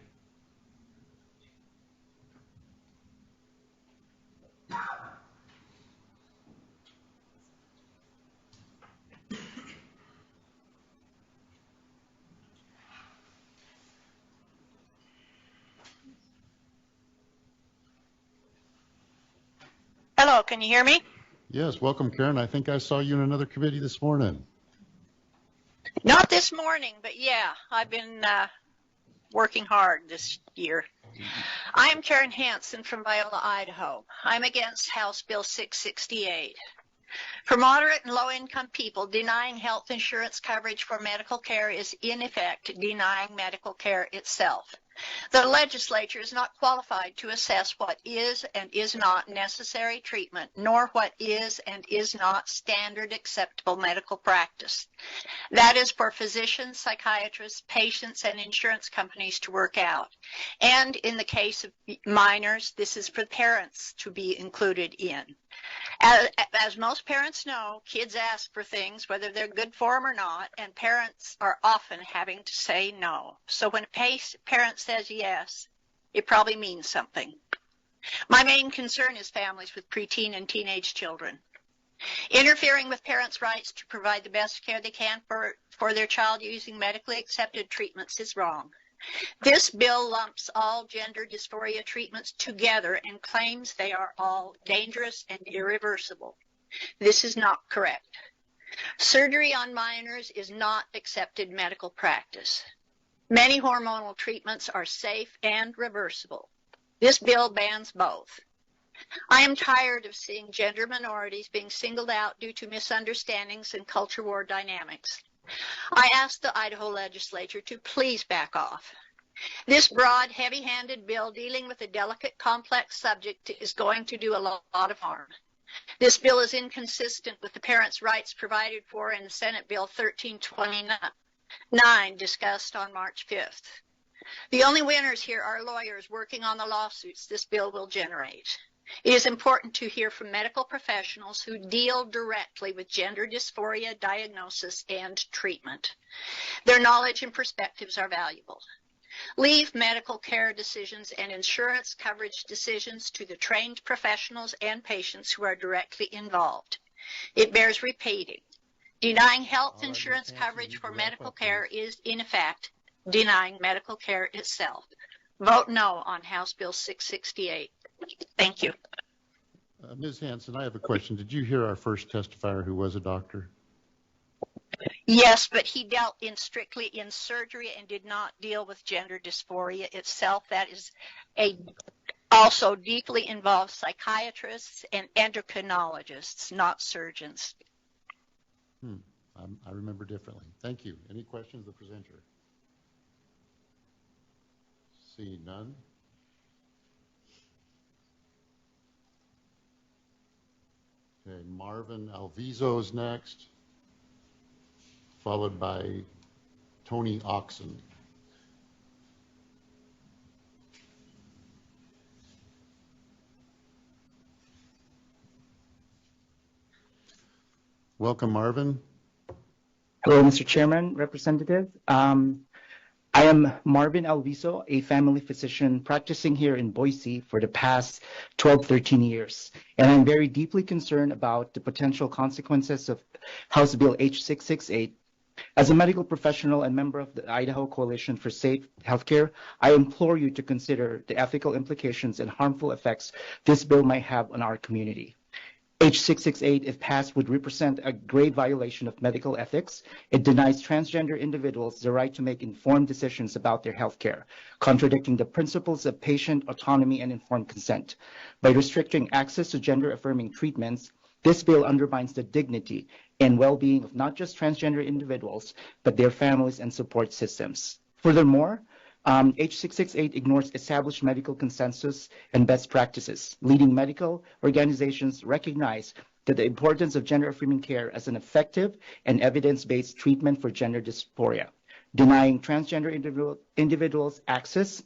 Speaker 10: Hello, can you hear me?
Speaker 17: Yes, welcome, Karen. I think I saw you in another committee this morning.
Speaker 10: Not this morning, but yeah, I've been working hard this year. I am Karen Hansen from Viola, Idaho. I'm against House Bill 668. For moderate and low-income people, denying health insurance coverage for medical care is in effect denying medical care itself. The legislature is not qualified to assess what is and is not necessary treatment, nor what is and is not standard acceptable medical practice. That is for physicians, psychiatrists, patients, and insurance companies to work out. And in the case of minors, this is for parents to be included in. As most parents know, kids ask for things, whether they're good for them or not, and parents are often having to say no. So when a parent says yes, it probably means something. My main concern is families with preteen and teenage children. Interfering with parents' rights to provide the best care they can for their child using medically accepted treatments is wrong. This bill lumps all gender dysphoria treatments together and claims they are all dangerous and irreversible. This is not correct. Surgery on minors is not accepted medical practice. Many hormonal treatments are safe and reversible. This bill bans both. I am tired of seeing gender minorities being singled out due to misunderstandings and culture war dynamics. I ask the Idaho legislature to please back off. This broad, heavy-handed bill dealing with a delicate, complex subject is going to do a lot of harm. This bill is inconsistent with the parents' rights provided for in Senate Bill 1329 discussed on March 5th. The only winners here are lawyers working on the lawsuits this bill will generate. It is important to hear from medical professionals who deal directly with gender dysphoria diagnosis and treatment. Their knowledge and perspectives are valuable. Leave medical care decisions and insurance coverage decisions to the trained professionals and patients who are directly involved. It bears repeating. Denying health insurance coverage for medical care is, in effect, denying medical care itself. Vote no on House Bill 668. Thank you.
Speaker 17: Ms. Hansen, I have a question. Did you hear our first testifier who was a doctor?
Speaker 10: Yes, but he dealt strictly in surgery and did not deal with gender dysphoria itself. That is also deeply involves psychiatrists and endocrinologists, not surgeons.
Speaker 17: I remember differently. Thank you. Any questions of the presenter? See none. Okay, Marvin Alviso is next, followed by Tony Oxen. Welcome, Marvin.
Speaker 11: Hello, Mr. Chairman, Representative. I am Marvin Alviso, a family physician practicing here in Boise for the past 13 years. And I'm very deeply concerned about the potential consequences of House Bill H668. As a medical professional and member of the Idaho Coalition for Safe Healthcare, I implore you to consider the ethical implications and harmful effects this bill might have on our community. H668, if passed, would represent a grave violation of medical ethics. It denies transgender individuals the right to make informed decisions about their health care, contradicting the principles of patient autonomy and informed consent. By restricting access to gender-affirming treatments, This bill undermines the dignity and well-being of not just transgender individuals, but their families and support systems. Furthermore, H668 ignores established medical consensus and best practices. Leading medical organizations recognize that the importance of gender-affirming care as an effective and evidence-based treatment for gender dysphoria. Denying transgender individuals access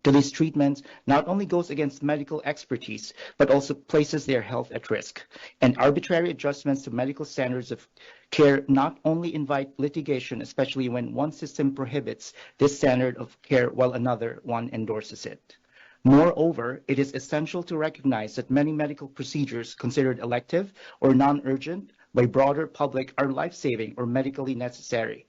Speaker 11: to these treatments not only goes against medical expertise, but also places their health at risk. And arbitrary adjustments to medical standards of care not only invite litigation, especially when one system prohibits this standard of care while another one endorses it. Moreover, it is essential to recognize that many medical procedures considered elective or non-urgent by broader public are life-saving or medically necessary,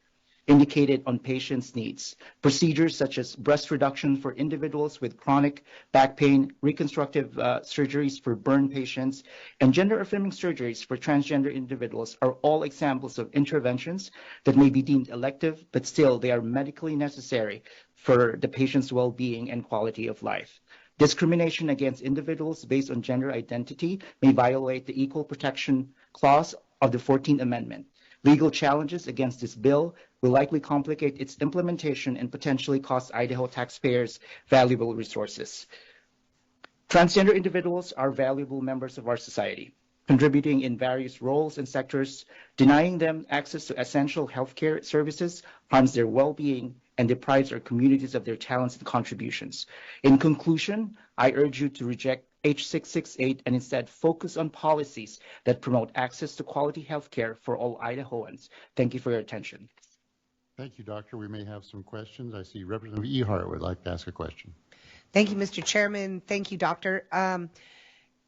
Speaker 11: indicated on patients' needs. Procedures such as breast reduction for individuals with chronic back pain, reconstructive surgeries for burn patients, and gender-affirming surgeries for transgender individuals are all examples of interventions that may be deemed elective, but still they are medically necessary for the patient's well-being and quality of life. Discrimination against individuals based on gender identity may violate the Equal Protection Clause of the 14th Amendment. Legal challenges against this bill will likely complicate its implementation and potentially cost Idaho taxpayers valuable resources. Transgender individuals are valuable members of our society, contributing in various roles and sectors. Denying them access to essential healthcare services harms their well-being and deprives our communities of their talents and contributions. In conclusion, I urge you to reject H668 and instead focus on policies that promote access to quality health care for all Idahoans. Thank you for your attention.
Speaker 17: Thank you, Doctor. We may have some questions. I see Representative Ehart would like to ask a question.
Speaker 22: Thank you, Mr. Chairman. Thank you, Doctor.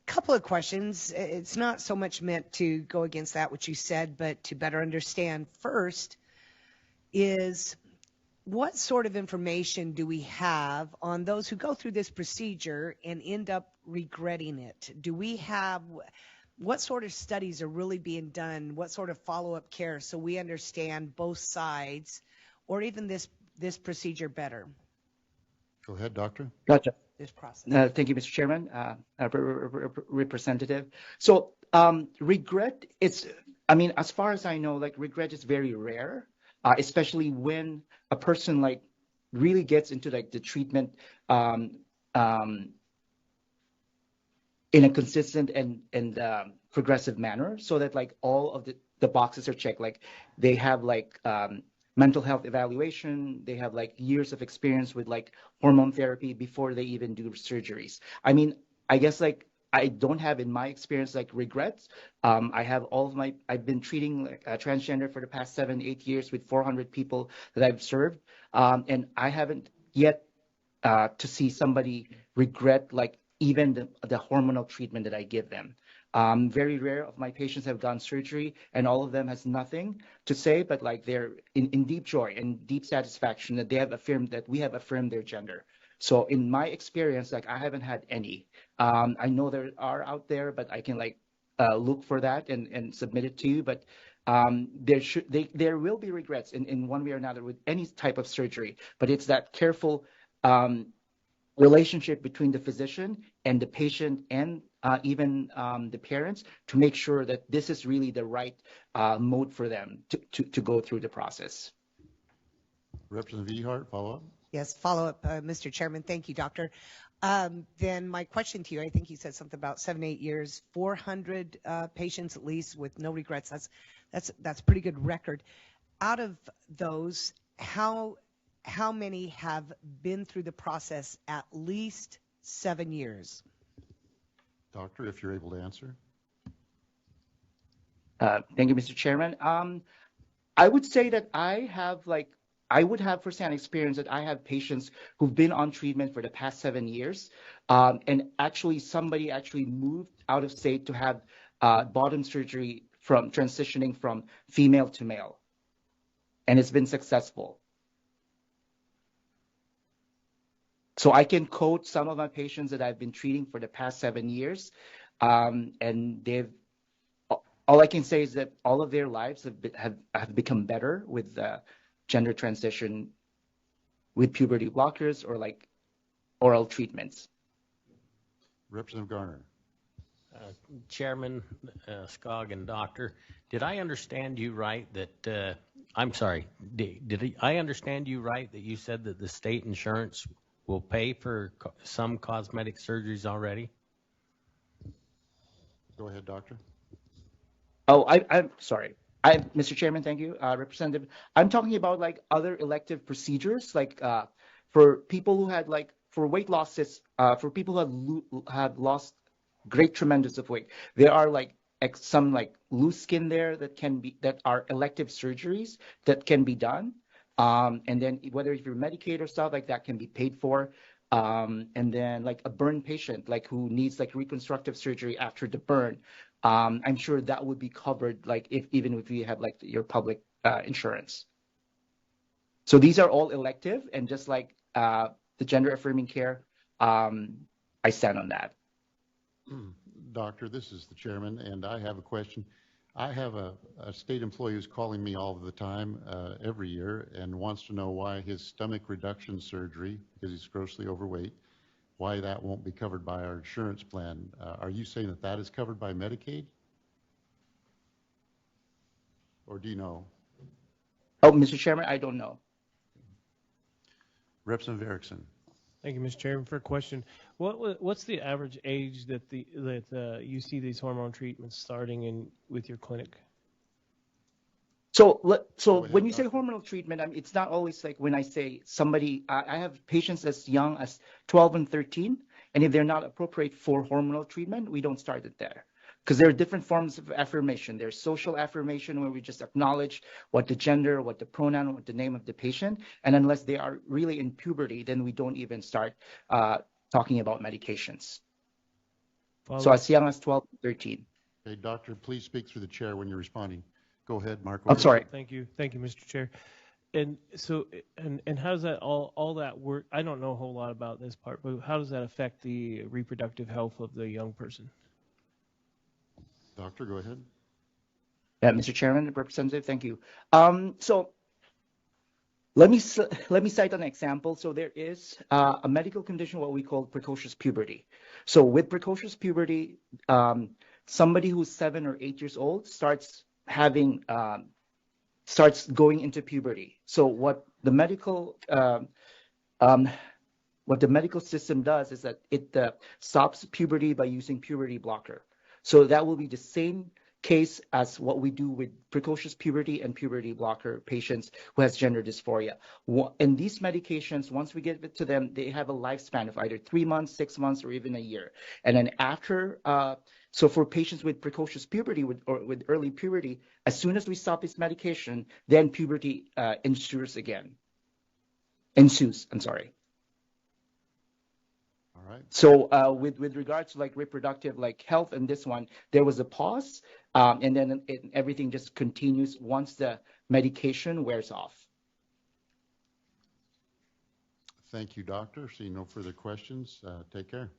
Speaker 22: Couple of questions. It's not so much meant to go against that which you said, but to better understand. First is, what sort of information do we have on those who go through this procedure and end up regretting it? Do we have, what sort of studies are really being done? What sort of follow-up care so we understand both sides, or even this procedure better?
Speaker 17: Go ahead, Doctor.
Speaker 11: Gotcha.
Speaker 22: This process.
Speaker 11: Thank you, Mr. Chairman, Representative. So regret, as far as I know, like regret is very rare, especially when a person like really gets into like the treatment in a consistent and progressive manner, so that like all of the boxes are checked. Like they have like mental health evaluation, they have like years of experience with like hormone therapy before they even do surgeries. I mean, I guess like I don't have in my experience like regrets. I have I've been treating like, transgender for the past 7-8 years with 400 people that I've served. And I haven't yet to see somebody regret like even the hormonal treatment that I give them. Very rare of my patients have done surgery, and all of them has nothing to say, but like they're in deep joy and deep satisfaction that they have affirmed that we have affirmed their gender. So in my experience, like I haven't had any. I know there are out there, but I can like look for that and submit it to you. But there will be regrets in one way or another with any type of surgery. But it's that careful relationship between the physician and the patient and even the parents to make sure that this is really the right mode for them to go through the process.
Speaker 17: Representative Ehart, follow up.
Speaker 22: Yes, follow up, Mr. Chairman. Thank you, Doctor. Then my question to you, I think you said something about 7-8 years, 400 patients at least with no regrets. That's a pretty good record. Out of those, how many have been through the process at least 7 years?
Speaker 17: Doctor, if you're able to answer.
Speaker 11: Thank you, Mr. Chairman. I would say that I would have firsthand experience that I have patients who've been on treatment for the past 7 years, and actually somebody actually moved out of state to have bottom surgery from transitioning from female to male, and it's been successful. So I can quote some of my patients that I've been treating for the past 7 years, and all I can say is that all of their lives have become better with gender transition, with puberty blockers or like oral treatments.
Speaker 17: Representative Garner.
Speaker 12: Chairman Skog and Doctor, did I understand you right that, I'm sorry, did I understand you right that you said that the state insurance will pay for some cosmetic surgeries already?
Speaker 17: Go ahead, Doctor.
Speaker 11: Oh, I'm sorry. Mr. Chairman, thank you, Representative. I'm talking about like other elective procedures, like for people who had like for weight losses, for people who have lost great tremendous of weight. There are like some like loose skin there that are elective surgeries that can be done. And then whether if you're Medicaid or stuff like that can be paid for. And then like a burn patient, like who needs like reconstructive surgery after the burn. I'm sure that would be covered, like even if you have like your public insurance. So these are all elective, and just like the gender affirming care, I stand on that.
Speaker 17: Doctor, this is the chairman, and I have a question. I have a state employee who's calling me all the time, every year, and wants to know why his stomach reduction surgery, because he's grossly overweight, why that won't be covered by our insurance plan. Are you saying that that is covered by Medicaid? Or do you know?
Speaker 11: Oh, Mr. Chairman, I don't know.
Speaker 17: Representative Erickson.
Speaker 14: Thank you, Mr. Chairman. For a question, what's the average age that you see these hormone treatments starting in with your clinic?
Speaker 11: So when you say hormonal treatment, I mean, it's not always like when I say somebody, I have patients as young as 12 and 13, and if they're not appropriate for hormonal treatment, we don't start it there. Because there are different forms of affirmation. There's social affirmation where we just acknowledge what the gender, what the pronoun, what the name of the patient. And unless they are really in puberty, then we don't even start talking about medications. So as young as 12, 13.
Speaker 17: Okay, doctor, please speak through the chair when you're responding. Go ahead, Marco.
Speaker 11: I'm sorry.
Speaker 14: Thank you, Mr. Chair. And so, and how does that all that work? I don't know a whole lot about this part, but how does that affect the reproductive health of the young person?
Speaker 17: Doctor, go ahead.
Speaker 11: Yeah, Mr. Chairman, Representative, thank you. So let me cite an example. So there is a medical condition, what we call precocious puberty. So with precocious puberty, somebody who's 7 or 8 years old starts going into puberty. So what the medical system does is that it stops puberty by using puberty blocker. So that will be the same case as what we do with precocious puberty and puberty blocker patients who has gender dysphoria. And these medications, once we give it to them, they have a lifespan of either 3 months, 6 months, or even a year. And then after, so for patients with precocious puberty or with early puberty, as soon as we stop this medication, then puberty ensues. I'm sorry.
Speaker 17: All right.
Speaker 11: So with regards to like reproductive like health and this one, there was a pause, and then everything just continues once the medication wears off.
Speaker 17: Thank you, doctor. Seeing no further questions, take care.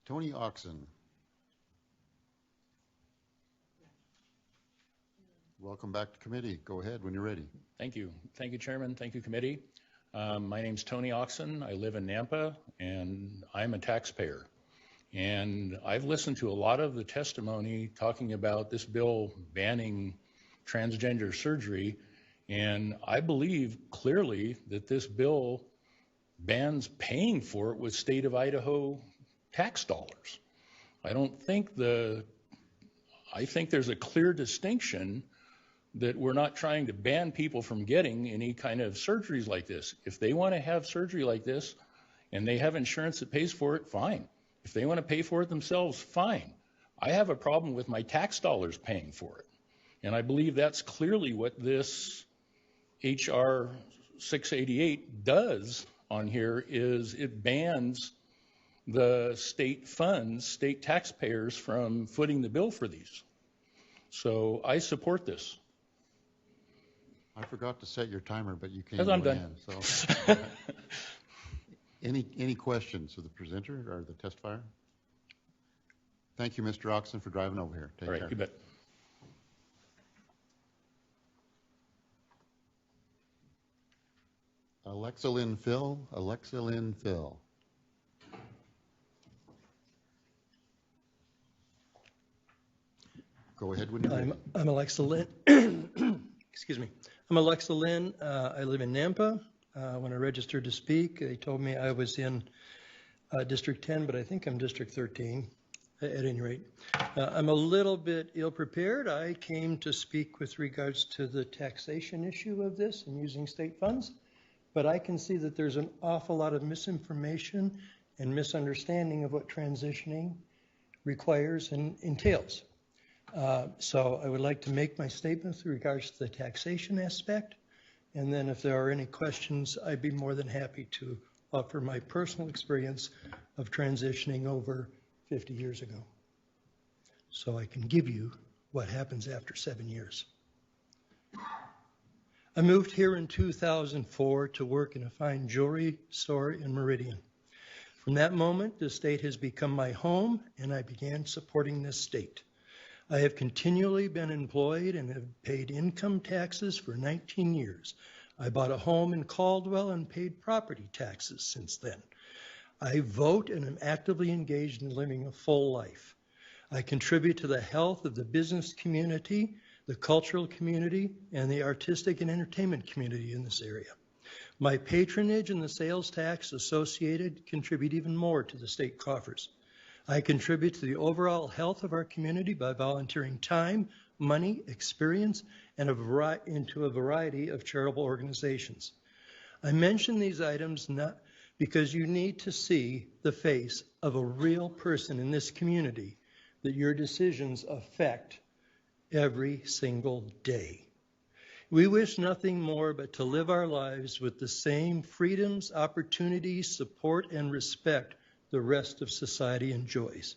Speaker 17: Tony Oxen. Welcome back to committee. Go ahead when you're ready.
Speaker 15: Thank you. Thank you, Chairman. Thank you, committee. My name's Tony Oxen. I live in Nampa, and I'm a taxpayer. And I've listened to a lot of the testimony talking about this bill banning transgender surgery, and I believe clearly that this bill bans paying for it with state of Idaho tax dollars. I think there's a clear distinction that we're not trying to ban people from getting any kind of surgeries like this. If they want to have surgery like this and they have insurance that pays for it, fine. If they want to pay for it themselves, fine. I have a problem with my tax dollars paying for it. And I believe that's clearly what this HR 688 does on here, is it bans the state funds, state taxpayers from footing the bill for these. So I support this.
Speaker 17: I forgot to set your timer, but you came
Speaker 15: As I'm
Speaker 17: way
Speaker 15: done.
Speaker 17: in, so. Any questions of the presenter or the testifier? Thank you, Mr. Oxen, for driving over here. Take
Speaker 15: All right,
Speaker 17: care.
Speaker 15: you bet.
Speaker 17: Alexa Lynn Phil. Alexa Lynn Phil. Go ahead when you're ready.
Speaker 16: I'm Alexa Lynn. Excuse me. I'm Alexa Lynn. I live in Nampa. When I registered to speak, they told me I was in District 10, but I think I'm District 13 at any rate. I'm a little bit ill-prepared. I came to speak with regards to the taxation issue of this and using state funds, but I can see that there's an awful lot of misinformation and misunderstanding of what transitioning requires and entails. So I would like to make my statement with regards to the taxation aspect, and then if there are any questions, I'd be more than happy to offer my personal experience of transitioning over 50 years ago. So I can give you what happens after 7 years. I moved here in 2004 to work in a fine jewelry store in Meridian. From that moment, the state has become my home, and I began supporting this state. I have continually been employed and have paid income taxes for 19 years. I bought a home in Caldwell and paid property taxes since then. I vote and am actively engaged in living a full life. I contribute to the health of the business community, the cultural community, and the artistic and entertainment community in this area. My patronage and the sales tax associated contribute even more to the state coffers. I contribute to the overall health of our community by volunteering time, money, experience, and into a variety of charitable organizations. I mention these items not because you need to see the face of a real person in this community that your decisions affect every single day. We wish nothing more but to live our lives with the same freedoms, opportunities, support, and respect the rest of society enjoys.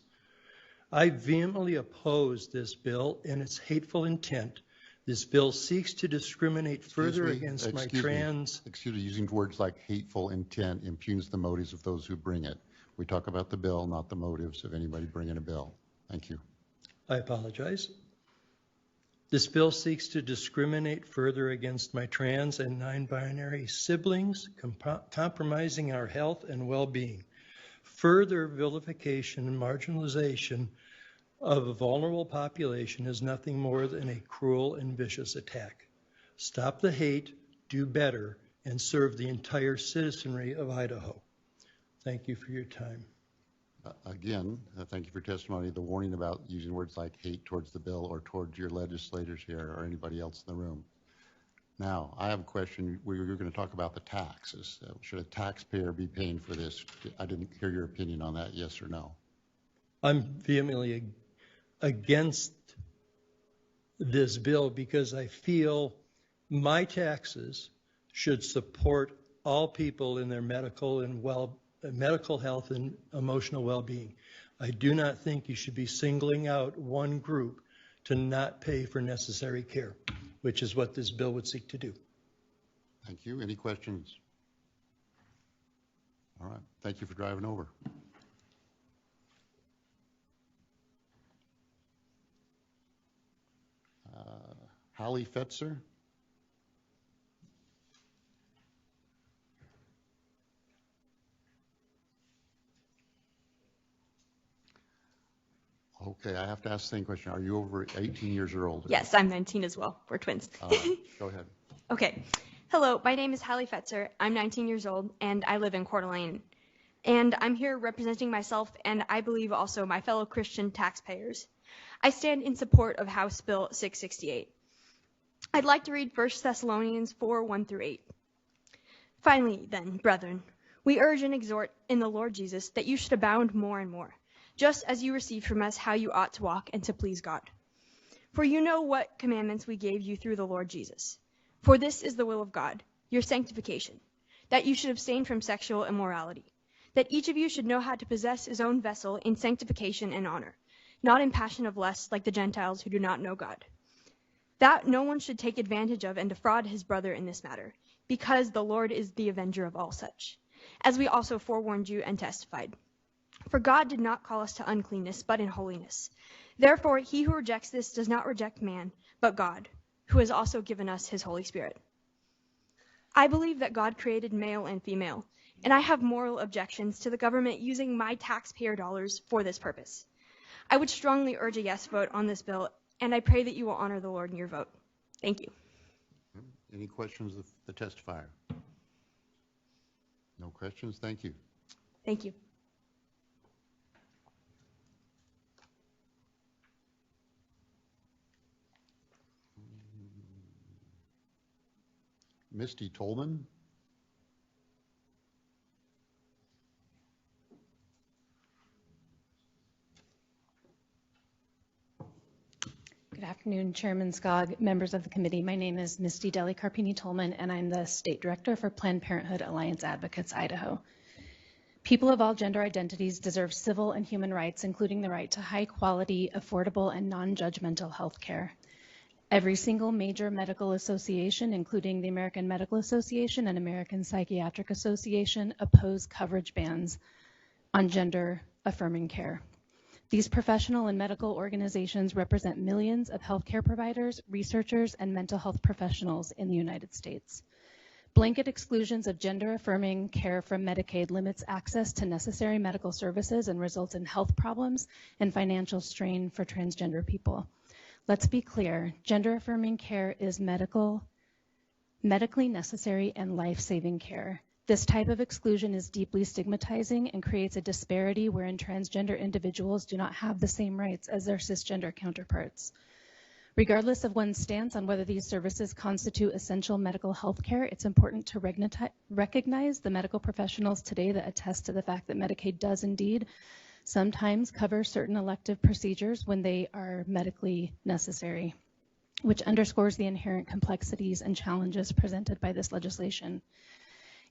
Speaker 16: I vehemently oppose this bill and its hateful intent. This bill seeks to discriminate further against my trans...
Speaker 17: Excuse me, using words like hateful intent impugns the motives of those who bring it. We talk about the bill, not the motives of anybody bringing a bill. Thank you.
Speaker 16: I apologize. This bill seeks to discriminate further against my trans and non-binary siblings, compromising our health and well-being. Further vilification and marginalization of a vulnerable population is nothing more than a cruel and vicious attack. Stop the hate, do better, and serve the entire citizenry of Idaho. Thank you for your time.
Speaker 17: Again, thank you for testimony. The warning about using words like hate towards the bill or towards your legislators here or anybody else in the room. Now, I have a question. We were going to talk about the taxes. Should a taxpayer be paying for this? I didn't hear your opinion on that, yes or no.
Speaker 16: I'm vehemently against this bill because I feel my taxes should support all people in their medical health and emotional well-being. I do not think you should be singling out one group to not pay for necessary care, which is what this bill would seek to do.
Speaker 17: Thank you. Any questions? All right. Thank you for driving over. Holly Fetzer. Okay, I have to ask the same question. Are you over 18 years or older?
Speaker 18: Yes, I'm 19 as well. We're twins.
Speaker 17: Go ahead.
Speaker 18: Okay. Hello, my name is Hallie Fetzer. I'm 19 years old, and I live in Coeur d'Alene. And I'm here representing myself and I believe also my fellow Christian taxpayers. I stand in support of House Bill 668. I'd like to read 1 Thessalonians 4:1-8. Finally, then, brethren, we urge and exhort in the Lord Jesus that you should abound more and more, just as you received from us how you ought to walk and to please God. For you know what commandments we gave you through the Lord Jesus. For this is the will of God, your sanctification, that you should abstain from sexual immorality, that each of you should know how to possess his own vessel in sanctification and honor, not in passion of lust like the Gentiles who do not know God. That no one should take advantage of and defraud his brother in this matter, because the Lord is the avenger of all such, as we also forewarned you and testified. For God did not call us to uncleanness, but in holiness. Therefore, he who rejects this does not reject man, but God, who has also given us his Holy Spirit. I believe that God created male and female, and I have moral objections to the government using my taxpayer dollars for this purpose. I would strongly urge a yes vote on this bill, and I pray that you will honor the Lord in your vote. Thank you.
Speaker 17: Any questions of the testifier? No questions. Thank you.
Speaker 18: Thank you.
Speaker 17: Misty Tolman.
Speaker 4: Good afternoon, Chairman Skog, members of the committee. My name is Misty Deli Carpini Tolman, and I'm the State Director for Planned Parenthood Alliance Advocates, Idaho. People of all gender identities deserve civil and human rights, including the right to high quality, affordable, and non-judgmental health care. Every single major medical association, including the American Medical Association and American Psychiatric Association, oppose coverage bans on gender-affirming care. These professional and medical organizations represent millions of healthcare providers, researchers, and mental health professionals in the United States. Blanket exclusions of gender-affirming care from Medicaid limits access to necessary medical services and results in health problems and financial strain for transgender people. Let's be clear, gender-affirming care is medically necessary and life-saving care. This type of exclusion is deeply stigmatizing and creates a disparity wherein transgender individuals do not have the same rights as their cisgender counterparts. Regardless of one's stance on whether these services constitute essential medical health care, it's important to recognize the medical professionals today that attest to the fact that Medicaid does indeed sometimes cover certain elective procedures when they are medically necessary, which underscores the inherent complexities and challenges presented by this legislation.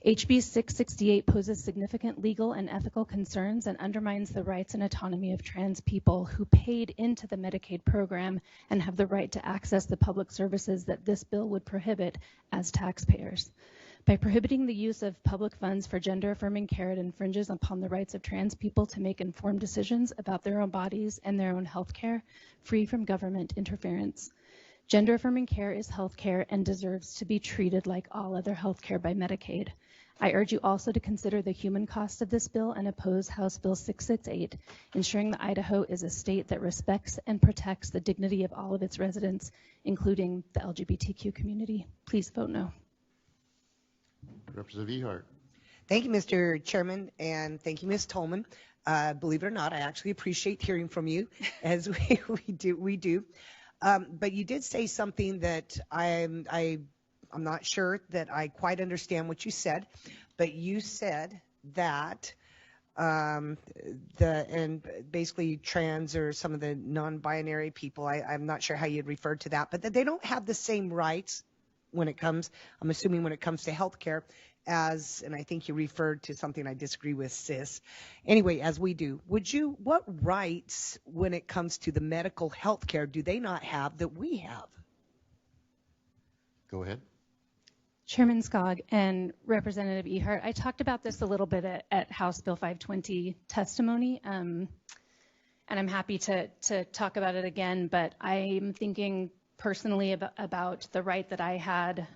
Speaker 4: HB 668 poses significant legal and ethical concerns and undermines the rights and autonomy of trans people who paid into the Medicaid program and have the right to access the public services that this bill would prohibit as taxpayers. By prohibiting the use of public funds for gender-affirming care, it infringes upon the rights of trans people to make informed decisions about their own bodies and their own health care, free from government interference. Gender-affirming care is health care and deserves to be treated like all other health care by Medicaid. I urge you also to consider the human cost of this bill and oppose House Bill 668, ensuring that Idaho is a state that respects and protects the dignity of all of its residents, including the LGBTQ community. Please vote no.
Speaker 17: Representative Ehart.
Speaker 22: Thank you, Mr. Chairman, and thank you, Ms. Tolman. Believe it or not, I actually appreciate hearing from you, as we do. But you did say something that I'm not sure that I quite understand what you said, but you said that and basically trans or some of the non-binary people, I'm not sure how you'd refer to that, but that they don't have the same rights when it comes, I'm assuming when it comes to healthcare as, and I think you referred to something I disagree with, cis. Anyway, as we do, what rights when it comes to the medical healthcare do they not have that we have?
Speaker 17: Go ahead.
Speaker 4: Chairman Skog and Representative Ehart, I talked about this a little bit at House Bill 520 testimony, and I'm happy to talk about it again, but I'm thinking personally about the right that I had.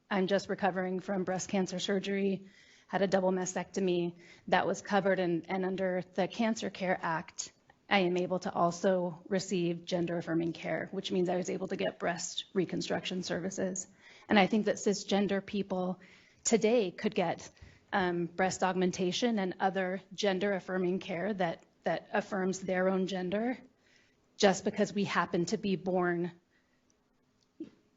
Speaker 4: I'm just recovering from breast cancer surgery, had a double mastectomy that was covered, and under the Cancer Care Act, I am able to also receive gender-affirming care, which means I was able to get breast reconstruction services. And I think that cisgender people today could get breast augmentation and other gender-affirming care that affirms their own gender, just because we happen to be born,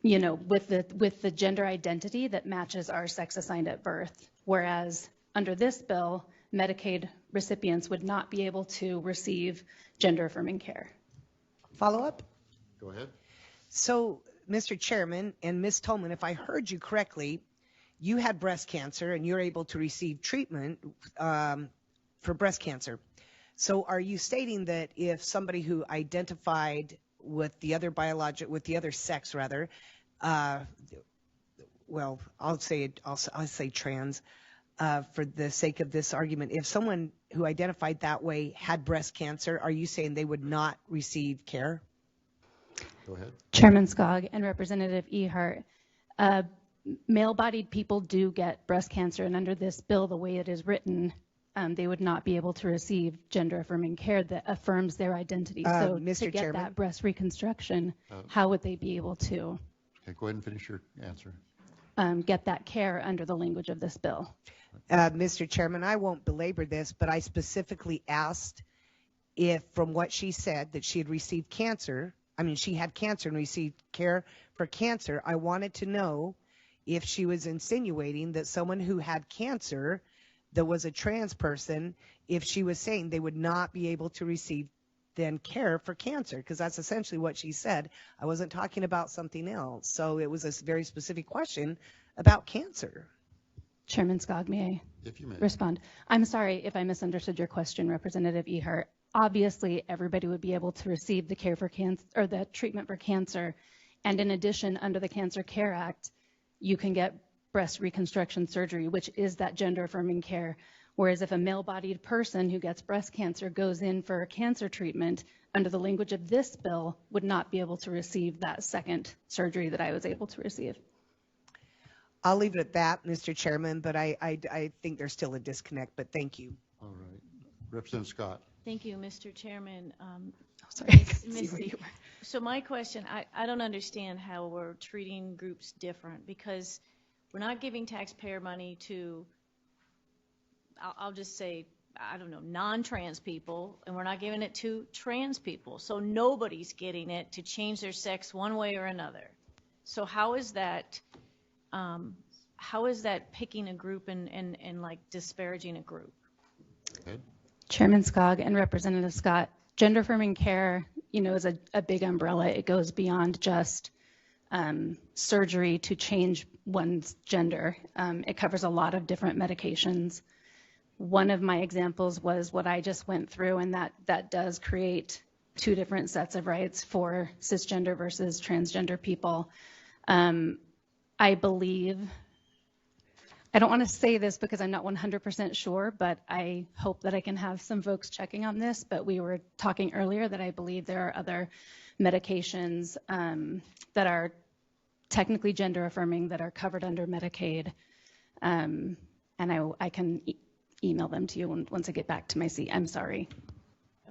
Speaker 4: you know, with the gender identity that matches our sex assigned at birth. Whereas under this bill, Medicaid recipients would not be able to receive gender-affirming care.
Speaker 22: Follow up?
Speaker 17: Go ahead.
Speaker 22: So, Mr. Chairman and Ms. Tolman, if I heard you correctly, you had breast cancer and you're able to receive treatment for breast cancer. So are you stating that if somebody who identified with the other sex rather, well, I'll say trans, for the sake of this argument, if someone who identified that way had breast cancer, are you saying they would not receive care?
Speaker 17: Go ahead.
Speaker 4: Chairman Skog and Representative Ehart, male-bodied people do get breast cancer, and under this bill, the way it is written, they would not be able to receive gender-affirming care that affirms their identity. So
Speaker 22: Mr.
Speaker 4: to get
Speaker 22: Chairman?
Speaker 4: that breast reconstruction, how would they be able to
Speaker 17: Okay, go ahead and finish your answer.
Speaker 4: get that care under the language of this bill?
Speaker 22: Mr. Chairman, I won't belabor this, but I specifically asked if, from what she said, that she had received cancer. I mean, she had cancer and received care for cancer. I wanted to know if she was insinuating that someone who had cancer that was a trans person, if she was saying they would not be able to receive then care for cancer, because that's essentially what she said. I wasn't talking about something else. So it was a very specific question about cancer.
Speaker 4: Chairman Skog, may I
Speaker 17: If you may.
Speaker 4: respond? I'm sorry if I misunderstood your question, Representative Ehart. Obviously, everybody would be able to receive the care for cancer or the treatment for cancer. And in addition, under the Cancer Care Act, you can get breast reconstruction surgery, which is that gender affirming care. Whereas if a male-bodied person who gets breast cancer goes in for cancer treatment, under the language of this bill, would not be able to receive that second surgery that I was able to receive.
Speaker 22: I'll leave it at that, Mr. Chairman, but I think there's still a disconnect, but thank you.
Speaker 17: All right. Representative Scott.
Speaker 13: Thank you, Mr. Chairman.
Speaker 4: Sorry.
Speaker 13: Missy, so my question, I don't understand how we're treating groups different, because we're not giving taxpayer money to, I'll just say, I don't know, non-trans people, and we're not giving it to trans people. So nobody's getting it to change their sex one way or another. So how is that picking a group and like disparaging a group?
Speaker 17: Okay.
Speaker 4: Chairman Skog and Representative Scott, gender affirming care, is a big umbrella. It goes beyond just surgery to change one's gender. It covers a lot of different medications. One of my examples was what I just went through, and that does create two different sets of rights for cisgender versus transgender people. I believe, I don't want to say this because I'm not 100% sure, but I hope that I can have some folks checking on this. But we were talking earlier that I believe there are other medications that are technically gender affirming that are covered under Medicaid. And I can email them to you once I get back to my seat. I'm sorry.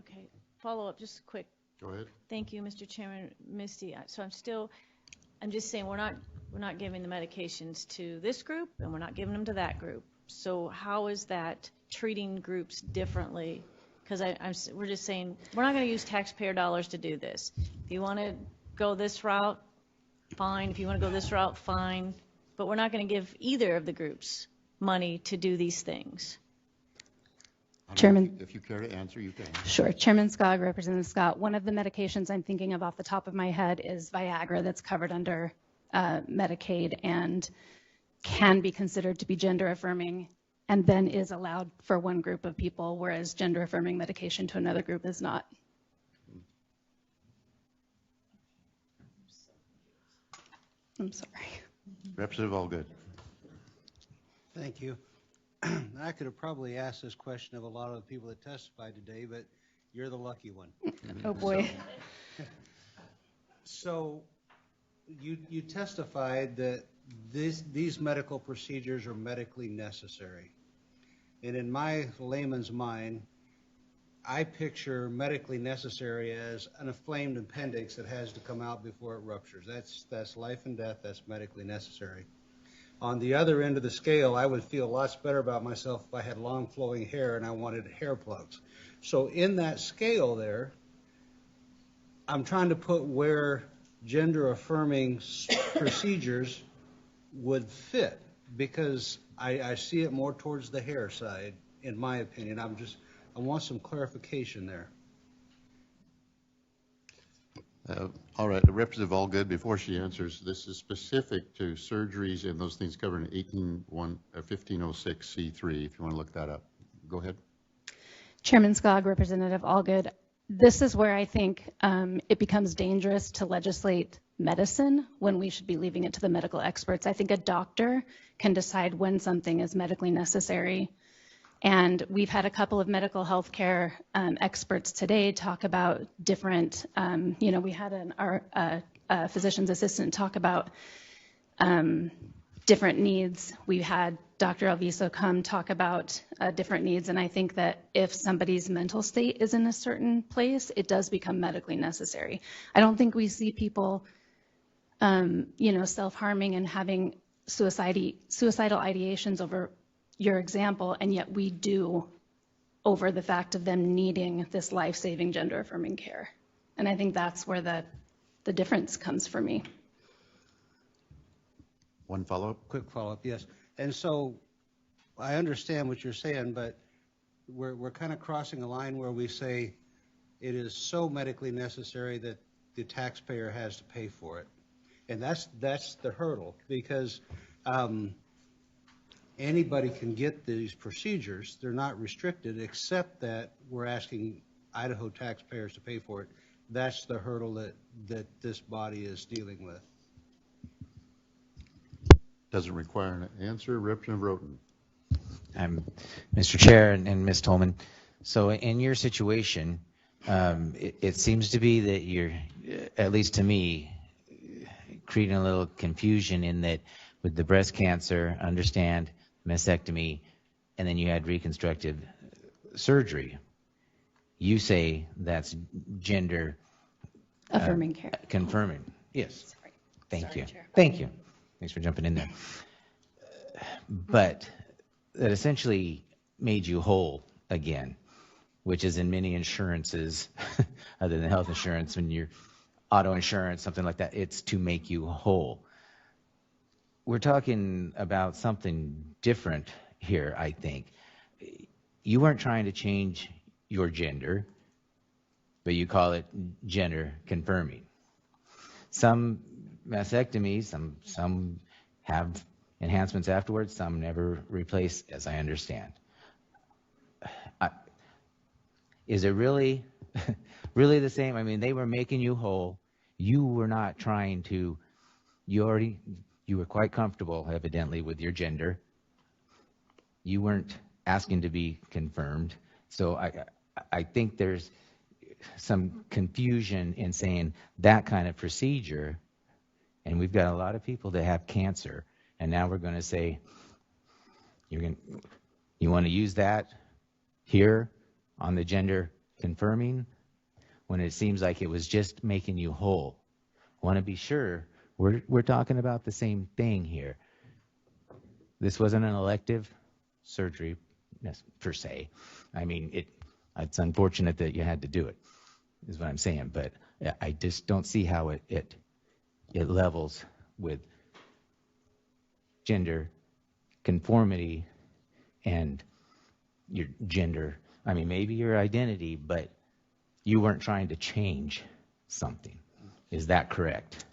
Speaker 13: Okay, follow up, just quick.
Speaker 17: Go ahead.
Speaker 13: Thank you, Mr. Chairman. Misty, so I'm just saying we're not giving the medications to this group and we're not giving them to that group. So how is that treating groups differently? Because we're just saying we're not going to use taxpayer dollars to do this. If you want to go this route, fine. If you want to go this route, fine. But we're not going to give either of the groups money to do these things.
Speaker 4: Chairman,
Speaker 17: if you care to answer, you can.
Speaker 4: Sure. Chairman Skog, Representative Scott, one of the medications I'm thinking of off the top of my head is Viagra, that's covered under Medicaid and can be considered to be gender affirming and then is allowed for one group of people, whereas gender affirming medication to another group is not. I'm sorry.
Speaker 17: Representative Allgood.
Speaker 1: Thank you. I could have probably asked this question of a lot of the people that testified today, but you're the lucky one.
Speaker 4: Oh boy.
Speaker 1: So you testified that these medical procedures are medically necessary. And in my layman's mind, I picture medically necessary as an inflamed appendix that has to come out before it ruptures. That's life and death, that's medically necessary. On the other end of the scale, I would feel lots better about myself if I had long flowing hair and I wanted hair plugs. So in that scale there, I'm trying to put where gender affirming procedures would fit, because I see it more towards the hair side, in my opinion. I want some clarification there.
Speaker 17: All right, Representative Allgood, before she answers, this is specific to surgeries and those things covered in 1506C3, if you want to look that up. Go ahead.
Speaker 4: Chairman Skog, Representative Allgood, this is where I think it becomes dangerous to legislate medicine when we should be leaving it to the medical experts. I think a doctor can decide when something is medically necessary. And we've had a couple of medical health care experts today talk about different, we had a physician's assistant talk about different needs. We had Dr. Alviso come talk about different needs, and I think that if somebody's mental state is in a certain place, it does become medically necessary. I don't think we see people, self-harming and having suicidal ideations over your example, and yet we do over the fact of them needing this life-saving gender-affirming care. And I think that's where the difference comes for me.
Speaker 17: One follow-up?
Speaker 1: Quick follow-up, yes. And so I understand what you're saying, but we're kind of crossing a line where we say it is so medically necessary that the taxpayer has to pay for it. And that's the hurdle, because anybody can get these procedures. They're not restricted, except that we're asking Idaho taxpayers to pay for it. That's the hurdle that this body is dealing with.
Speaker 17: Doesn't require an answer. Representative Roten.
Speaker 2: Mr. Chair and Ms. Tolman, so in your situation, it seems to be that you're, at least to me, creating a little confusion in that with the breast cancer, understand mastectomy, and then you had reconstructive surgery. You say that's gender
Speaker 4: affirming care.
Speaker 2: Confirming. Yes.
Speaker 4: Sorry.
Speaker 2: Thank
Speaker 4: Sorry,
Speaker 2: you.
Speaker 4: Chair.
Speaker 2: Thank you. Thanks for jumping in there. But that essentially made you whole again, which is in many insurances, other than health insurance, when you're auto insurance, something like that, it's to make you whole. We're talking about something different here, I think. You weren't trying to change your gender, but you call it gender confirming. Some mastectomies, some have enhancements afterwards, some never replace, as I understand. Is it really the same? I mean, they were making you whole. You were not trying to, you were quite comfortable, evidently, with your gender. You weren't asking to be confirmed. So I think there's some confusion in saying that kind of procedure, and we've got a lot of people that have cancer, and now we're going to say, you want to use that here on the gender confirming, when it seems like it was just making you whole. Want to be sure we're talking about the same thing here. This wasn't an elective surgery per se. I mean, it's unfortunate that you had to do it, is what I'm saying, but I just don't see how it levels with gender conformity and your gender. I mean, maybe your identity, but you weren't trying to change something. Is that correct?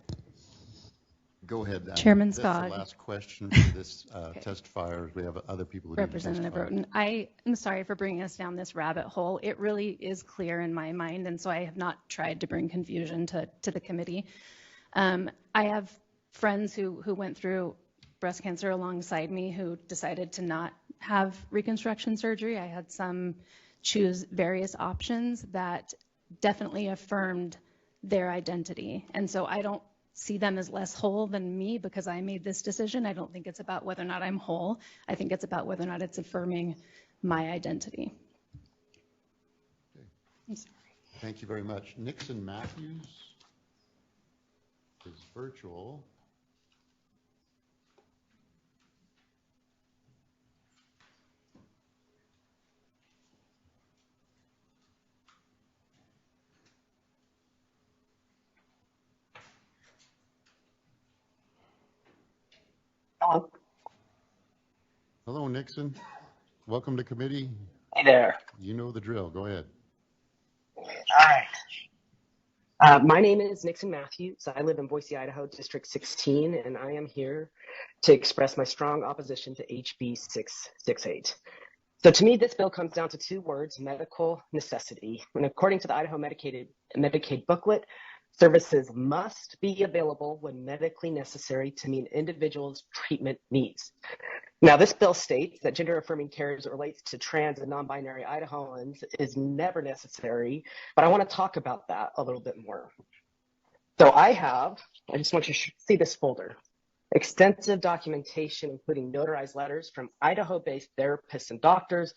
Speaker 17: Go ahead.
Speaker 4: Chairman
Speaker 17: That's
Speaker 4: Skog.
Speaker 17: the last question for this testifier. We have other people who need to
Speaker 4: Representative
Speaker 17: testify.
Speaker 4: Roten, I am sorry for bringing us down this rabbit hole. It really is clear in my mind, and so I have not tried to bring confusion to the committee. I have friends who went through breast cancer alongside me who decided to not have reconstruction surgery. I had some choose various options that definitely affirmed their identity. And so I don't see them as less whole than me because I made this decision. I don't think it's about whether or not I'm whole. I think it's about whether or not it's affirming my identity.
Speaker 17: Okay.
Speaker 4: I'm sorry.
Speaker 17: Thank you very much. Nixon Matthews is virtual.
Speaker 20: Hello.
Speaker 17: Hello, Nixon. Welcome to committee.
Speaker 20: Hey there.
Speaker 17: You know the drill. Go ahead.
Speaker 20: All right. My name is Nixon Matthews. I live in Boise, Idaho, District 16, and I am here to express my strong opposition to HB 668. So to me, this bill comes down to two words: medical necessity. And according to the Idaho Medicaid booklet, services must be available when medically necessary to meet individuals' treatment needs. Now, this bill states that gender-affirming care as it relates to trans and non-binary Idahoans is never necessary, but I want to talk about that a little bit more. So I just want you to see this folder. Extensive documentation, including notarized letters from Idaho-based therapists and doctors,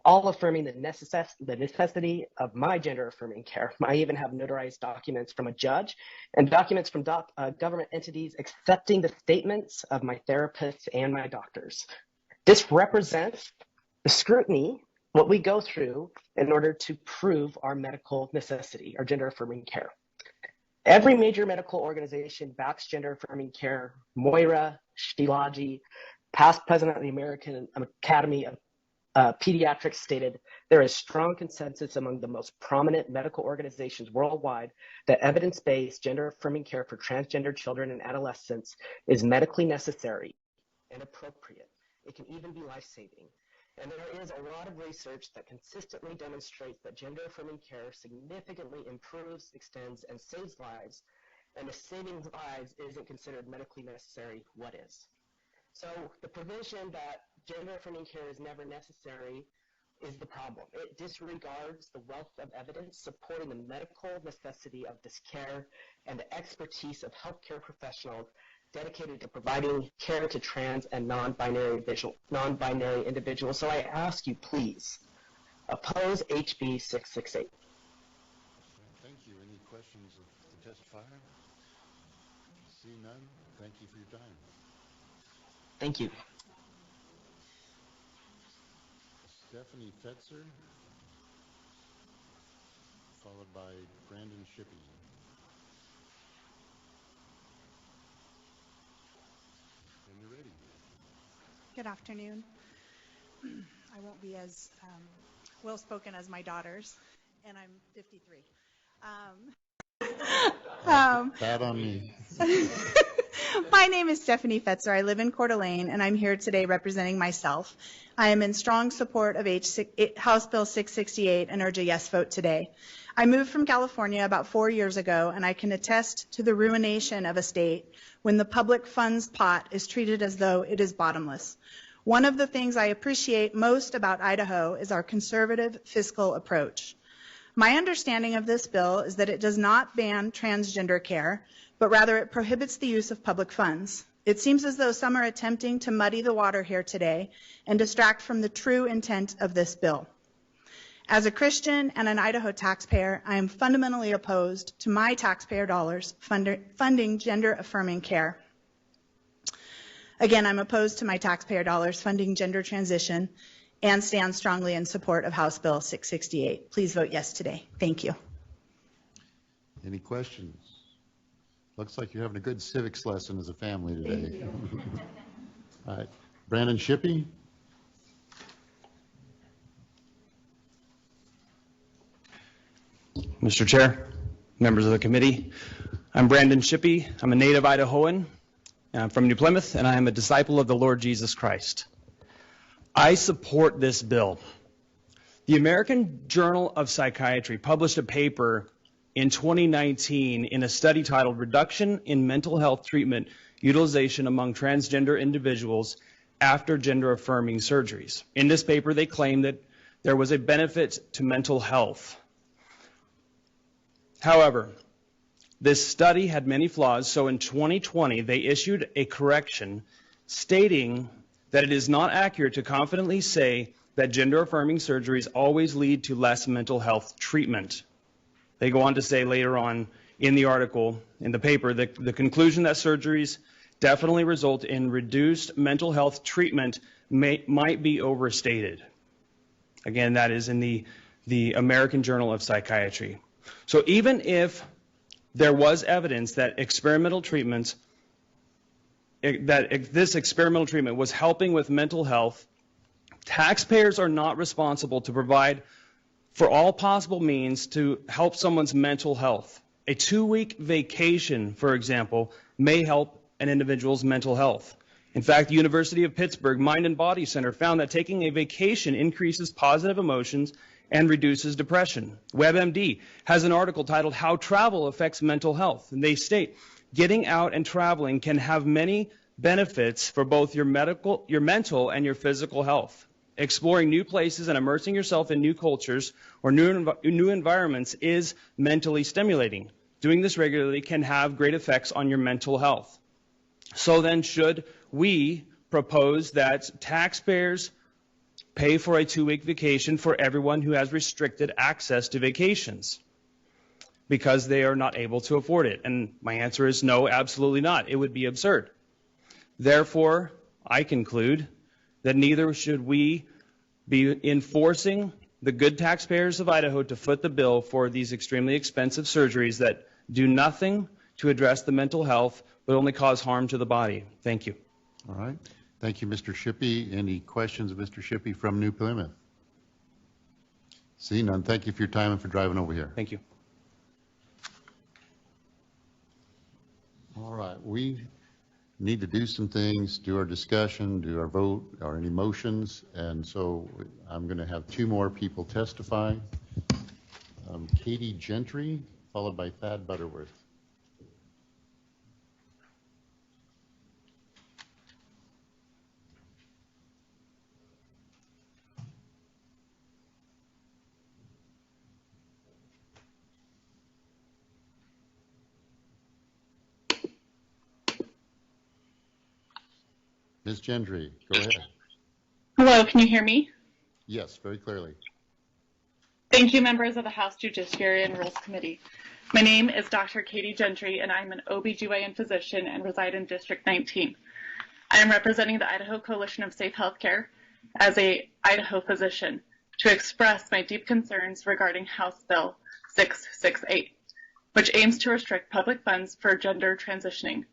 Speaker 20: all affirming the necessity of my gender-affirming care. I even have notarized documents from a judge and documents from government entities accepting the statements of my therapists and my doctors. This represents the scrutiny, what we go through in order to prove our medical necessity, our gender-affirming care. Every major medical organization backs gender-affirming care. Moira, Shilagi, past president of the American Academy of Pediatrics stated, there is strong consensus among the most prominent medical organizations worldwide that evidence-based gender-affirming care for transgender children and adolescents is medically necessary and appropriate. It can even be life-saving. And there is a lot of research that consistently demonstrates that gender-affirming care significantly improves, extends, and saves lives. And if saving lives isn't considered medically necessary, what is? So the provision that gender-affirming care is never necessary is the problem. It disregards the wealth of evidence supporting the medical necessity of this care and the expertise of healthcare professionals dedicated to providing care to trans and non-binary individuals. So I ask you, please, oppose HB 668.
Speaker 17: Thank you. Any questions of the testifier? See none. Thank you for your time.
Speaker 20: Thank you.
Speaker 17: Stephanie Fetzer, followed by Brandon Shippey. When you're ready.
Speaker 5: Good afternoon. I won't be as well-spoken as my daughters, and I'm 53.
Speaker 17: Bad on me.
Speaker 5: My name is Stephanie Fetzer. I live in Coeur d'Alene, and I'm here today representing myself. I am in strong support of House Bill 668 and urge a yes vote today. I moved from California about 4 years ago, and I can attest to the ruination of a state when the public funds pot is treated as though it is bottomless. One of the things I appreciate most about Idaho is our conservative fiscal approach. My understanding of this bill is that it does not ban transgender care, but rather it prohibits the use of public funds. It seems as though some are attempting to muddy the water here today and distract from the true intent of this bill. As a Christian and an Idaho taxpayer, I am fundamentally opposed to my taxpayer dollars funding gender-affirming care. Again, I'm opposed to my taxpayer dollars funding gender transition and stand strongly in support of House Bill 668. Please vote yes today. Thank you.
Speaker 17: Any questions? Looks like you're having a good civics lesson as a family today. All right. Brandon Shippey.
Speaker 19: Mr. Chair, members of the committee, I'm Brandon Shippey. I'm a native Idahoan. I'm from New Plymouth, and I am a disciple of the Lord Jesus Christ. I support this bill. The American Journal of Psychiatry published a paper in 2019 in a study titled Reduction in Mental Health Treatment Utilization Among Transgender Individuals After Gender-Affirming Surgeries. In this paper, they claim that there was a benefit to mental health. However, this study had many flaws, so in 2020, they issued a correction stating that it is not accurate to confidently say that gender-affirming surgeries always lead to less mental health treatment. They go on to say later on in the article, in the paper, that the conclusion that surgeries definitely result in reduced mental health treatment might be overstated. Again, that is in the American Journal of Psychiatry. So even if there was evidence that this experimental treatment was helping with mental health, taxpayers are not responsible to provide for all possible means to help someone's mental health. A 2-week vacation, for example, may help an individual's mental health. In fact, the University of Pittsburgh Mind and Body Center found that taking a vacation increases positive emotions and reduces depression. WebMD has an article titled How Travel Affects Mental Health, and they state, getting out and traveling can have many benefits for both your mental and your physical health. Exploring new places and immersing yourself in new cultures or new environments is mentally stimulating. Doing this regularly can have great effects on your mental health. So then should we propose that taxpayers pay for a 2-week vacation for everyone who has restricted access to vacations because they are not able to afford it? And my answer is no, absolutely not. It would be absurd. Therefore, I conclude that neither should we be enforcing the good taxpayers of Idaho to foot the bill for these extremely expensive surgeries that do nothing to address the mental health but only cause harm to the body. Thank you.
Speaker 17: All right. Thank you, Mr. Shippey. Any questions of Mr. Shippey from New Plymouth? See none. Thank you for your time and for driving over here.
Speaker 19: Thank you.
Speaker 17: All right. We need to do some things, do our discussion, do our vote, or any motions, and so I'm going to have 2 more people testify. Katie Gentry, followed by Thad Butterworth. Ms. Gentry, go ahead.
Speaker 3: Hello, can you hear me?
Speaker 17: Yes, very clearly.
Speaker 3: Thank you, members of the House Judiciary and Rules Committee. My name is Dr. Katie Gentry, and I'm an OBGYN physician and reside in District 19. I am representing the Idaho Coalition of Safe Healthcare as an Idaho physician to express my deep concerns regarding House Bill 668, which aims to restrict public funds for gender transitioning.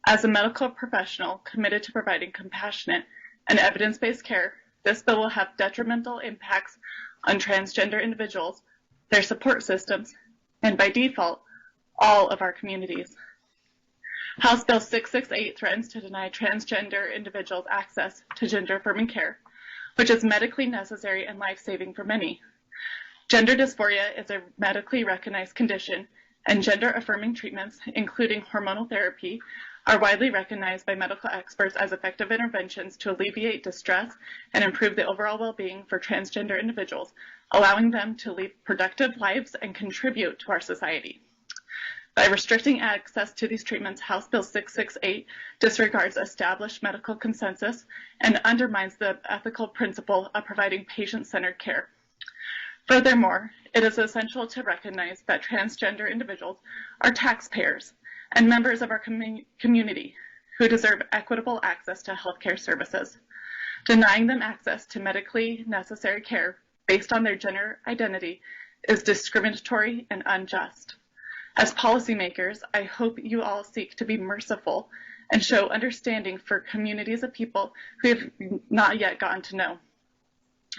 Speaker 3: As a medical professional committed to providing compassionate and evidence-based care, this bill will have detrimental impacts on transgender individuals, their support systems, and by default, all of our communities. House Bill 668 threatens to deny transgender individuals access to gender-affirming care, which is medically necessary and life-saving for many. Gender dysphoria is a medically recognized condition, and gender-affirming treatments, including hormonal therapy, are widely recognized by medical experts as effective interventions to alleviate distress and improve the overall well-being for transgender individuals, allowing them to lead productive lives and contribute to our society. By restricting access to these treatments, House Bill 668 disregards established medical consensus and undermines the ethical principle of providing patient-centered care. Furthermore, it is essential to recognize that transgender individuals are taxpayers and members of our community who deserve equitable access to healthcare services. Denying them access to medically necessary care based on their gender identity is discriminatory and unjust. As policymakers, I hope you all seek to be merciful and show understanding for communities of people who have not yet gotten to know.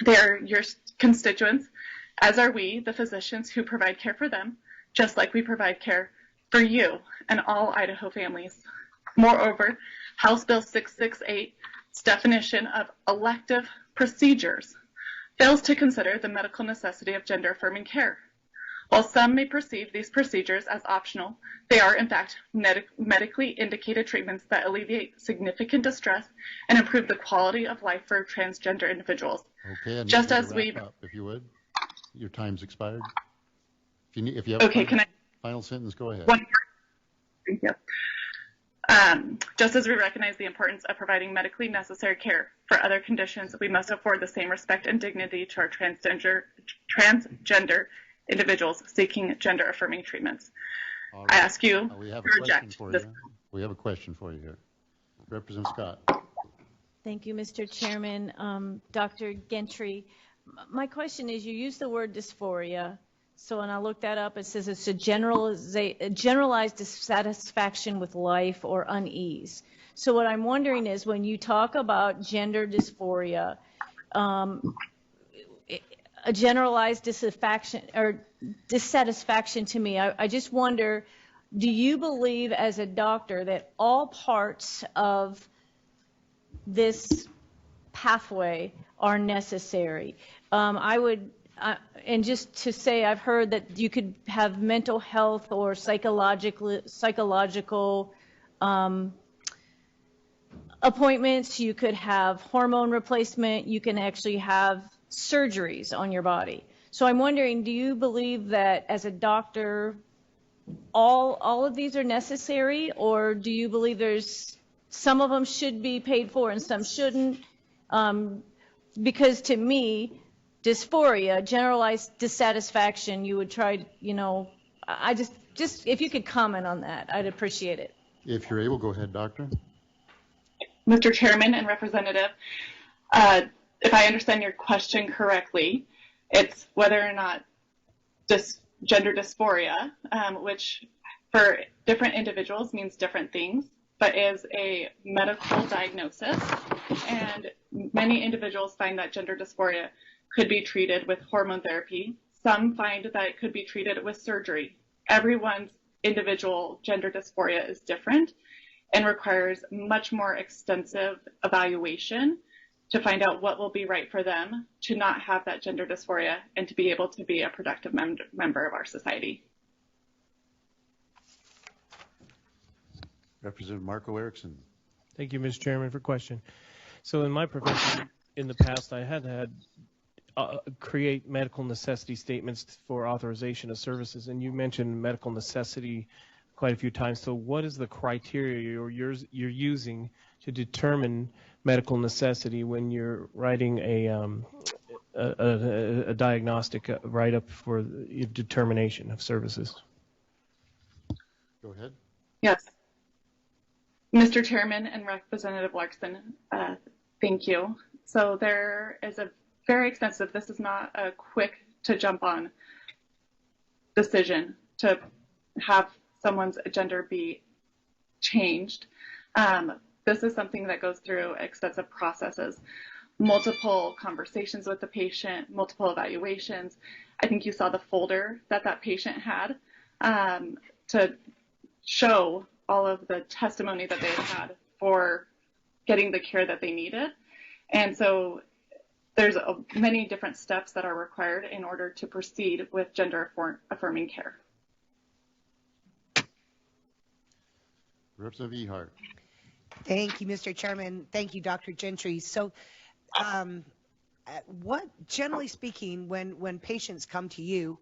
Speaker 3: They are your constituents, as are we, the physicians who provide care for them, just like we provide care for you and all Idaho families. Moreover, House Bill 668's definition of elective procedures fails to consider the medical necessity of gender-affirming care. While some may perceive these procedures as optional, they are in fact medically indicated treatments that alleviate significant distress and improve the quality of life for transgender individuals.
Speaker 17: Okay, I
Speaker 3: Just
Speaker 17: need you
Speaker 3: as
Speaker 17: to
Speaker 3: we,
Speaker 17: wrap up, if you would. Your time's expired. If you have
Speaker 3: okay,
Speaker 17: final sentence, go ahead.
Speaker 3: One more. Thank you. Just as we recognize the importance of providing medically necessary care for other conditions, we must afford the same respect and dignity to our transgender individuals seeking gender-affirming treatments.
Speaker 17: All
Speaker 3: I
Speaker 17: right.
Speaker 3: ask you
Speaker 17: We have
Speaker 3: to
Speaker 17: a question
Speaker 3: reject
Speaker 17: for
Speaker 3: this.
Speaker 17: you. We have a question for you here. Representative Scott.
Speaker 13: Thank you, Mr. Chairman. Dr. Gentry, my question is, you use the word dysphoria. So when I look that up, it says it's a generalized dissatisfaction with life or unease. So what I'm wondering is, when you talk about gender dysphoria, a generalized dissatisfaction to me, I just wonder, do you believe as a doctor that all parts of this pathway are necessary? And just to say, I've heard that you could have mental health or psychological appointments, you could have hormone replacement, you can actually have surgeries on your body. So I'm wondering, do you believe that as a doctor, all of these are necessary, or do you believe there's some of them should be paid for and some shouldn't. Because to me, dysphoria, generalized dissatisfaction, you would try, I just if you could comment on that, I'd appreciate it.
Speaker 17: If you're able, go ahead, Doctor.
Speaker 3: Mr. Chairman and Representative, if I understand your question correctly, it's whether or not gender dysphoria, which for different individuals means different things, but is a medical diagnosis. And many individuals find that gender dysphoria could be treated with hormone therapy. Some find that it could be treated with surgery. Everyone's individual gender dysphoria is different and requires much more extensive evaluation to find out what will be right for them to not have that gender dysphoria and to be able to be a productive member of our society.
Speaker 17: Representative Marco Erickson.
Speaker 14: Thank you, Mr. Chairman, for question. So in my profession, in the past, I had create medical necessity statements for authorization of services, and you mentioned medical necessity quite a few times. So what is the criteria you're using to determine medical necessity when you're writing a diagnostic write-up for determination of services?
Speaker 17: Go ahead.
Speaker 3: Yes. Mr. Chairman and Representative Larson, thank you. So there is a very extensive, this is not a quick to jump on decision to have someone's gender be changed. This is something that goes through extensive processes, multiple conversations with the patient, multiple evaluations. I think you saw the folder that patient had to show all of the testimony that they had for getting the care that they needed. And so there's many different steps that are required in order to proceed with gender affirming care.
Speaker 17: Representative Ehart.
Speaker 22: Thank you, Mr. Chairman. Thank you, Dr. Gentry. So what, generally speaking, when patients come to you,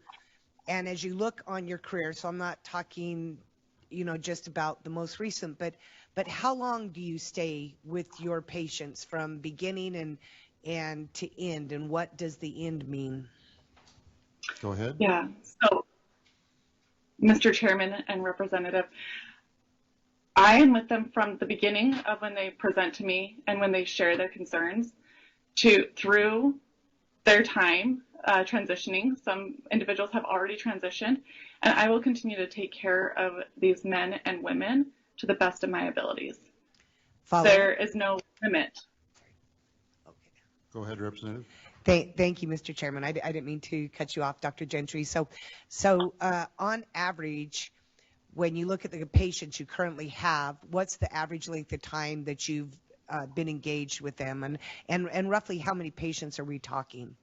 Speaker 22: and as you look on your career, so I'm not talking, just about the most recent, but how long do you stay with your patients from beginning and to end, and what does the end mean?
Speaker 17: Go ahead.
Speaker 3: Yeah, so Mr. Chairman and Representative, I am with them from the beginning of when they present to me and when they share their concerns through their time transitioning. Some individuals have already transitioned, and I will continue to take care of these men and women to the best of my abilities. There is no limit.
Speaker 17: Go ahead, Representative.
Speaker 22: Thank you, Mr. Chairman. I didn't mean to cut you off, Dr. Gentry. So on average, when you look at the patients you currently have, what's the average length of time that you've been engaged with them, and roughly how many patients are we talking?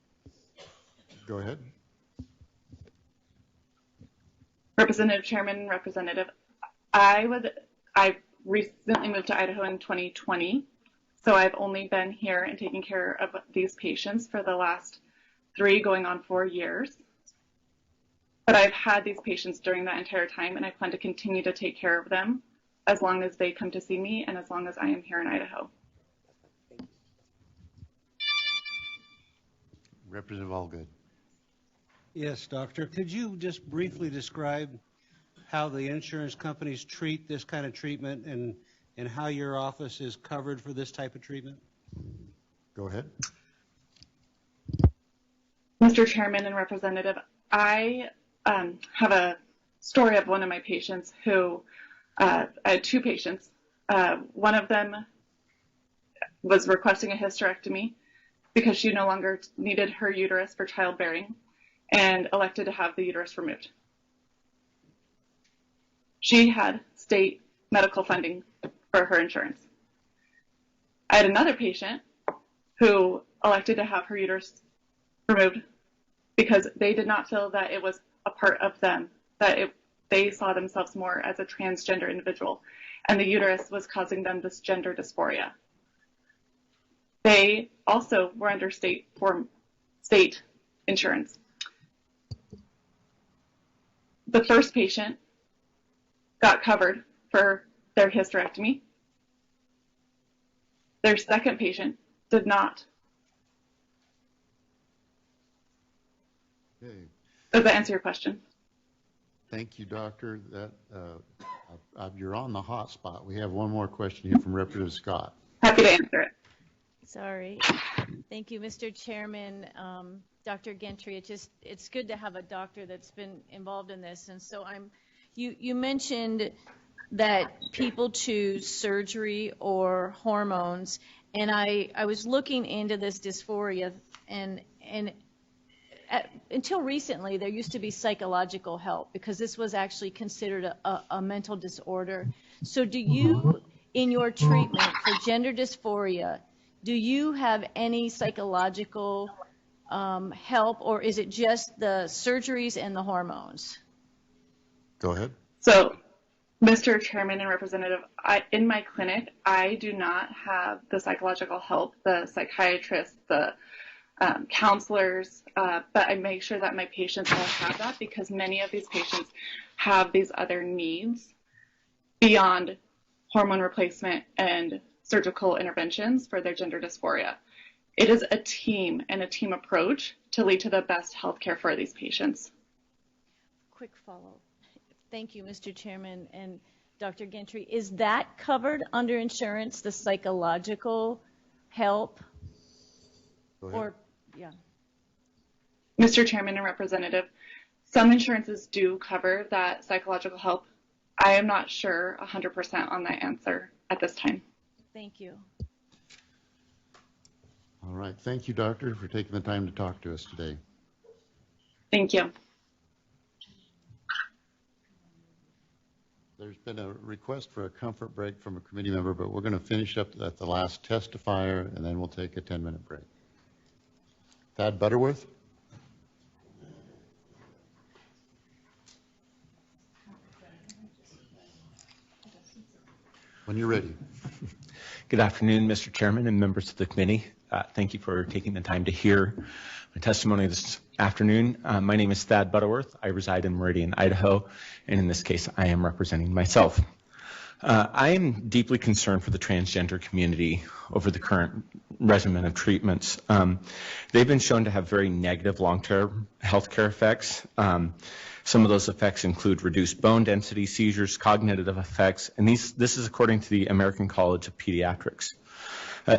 Speaker 17: Go ahead.
Speaker 3: Representative Chairman, Representative, I recently moved to Idaho in 2020, so I've only been here and taking care of these patients for the last 3 going on 4 years. But I've had these patients during that entire time, and I plan to continue to take care of them as long as they come to see me and as long as I am here in Idaho.
Speaker 17: Representative Allgood.
Speaker 1: Yes, Doctor. Could you just briefly describe how the insurance companies treat this kind of treatment and how your office is covered for this type of treatment?
Speaker 17: Go ahead.
Speaker 3: Mr. Chairman and Representative, I have a story of one of my patients who, I had 2 patients. One of them was requesting a hysterectomy because she no longer needed her uterus for childbearing and elected to have the uterus removed. She had state medical funding for her insurance. I had another patient who elected to have her uterus removed because they did not feel that it was a part of them, that they saw themselves more as a transgender individual, and the uterus was causing them this gender dysphoria. They also were under state insurance. The first patient got covered for their hysterectomy. Their second patient did not.
Speaker 17: Okay.
Speaker 3: Does that answer your question?
Speaker 17: Thank you, Doctor. You're on the hot spot. We have one more question here from Representative Scott.
Speaker 3: Happy to answer it.
Speaker 6: Sorry. Thank you, Mr. Chairman. Dr. Gentry, it's good to have a doctor that's been involved in this. And so you mentioned that people choose surgery or hormones, and I was looking into this dysphoria, and until recently there used to be psychological help because this was actually considered a mental disorder. So do you, in your treatment for gender dysphoria, do you have any psychological help, or is it just the surgeries and the hormones?
Speaker 17: Go ahead.
Speaker 3: So, Mr. Chairman and Representative, in my clinic, I do not have the psychological help, the psychiatrists, the counselors, but I make sure that my patients all have that because many of these patients have these other needs beyond hormone replacement and surgical interventions for their gender dysphoria. It is a team and a team approach to lead to the best health care for these patients.
Speaker 6: Quick follow-up. Thank you, Mr. Chairman and Dr. Gentry. Is that covered under insurance, the psychological help?
Speaker 17: Go ahead.
Speaker 6: Or, yeah.
Speaker 3: Mr. Chairman and Representative, some insurances do cover that psychological help. I am not sure 100% on that answer at this time.
Speaker 6: Thank you.
Speaker 17: All right. Thank you, Doctor, for taking the time to talk to us today.
Speaker 3: Thank you.
Speaker 17: There's been a request for a comfort break from a committee member, but we're going to finish up at the last testifier, and then we'll take a 10-minute break. Thad Butterworth. When you're ready.
Speaker 21: Good afternoon, Mr. Chairman and members of the committee. Thank you for taking the time to hear my testimony this afternoon. My name is Thad Butterworth. I reside in Meridian, Idaho, and in this case, I am representing myself. I am deeply concerned for the transgender community over the current regimen of treatments. They've been shown to have very negative long-term health care effects. Some of those effects include reduced bone density, seizures, cognitive effects, and this is according to the American College of Pediatrics.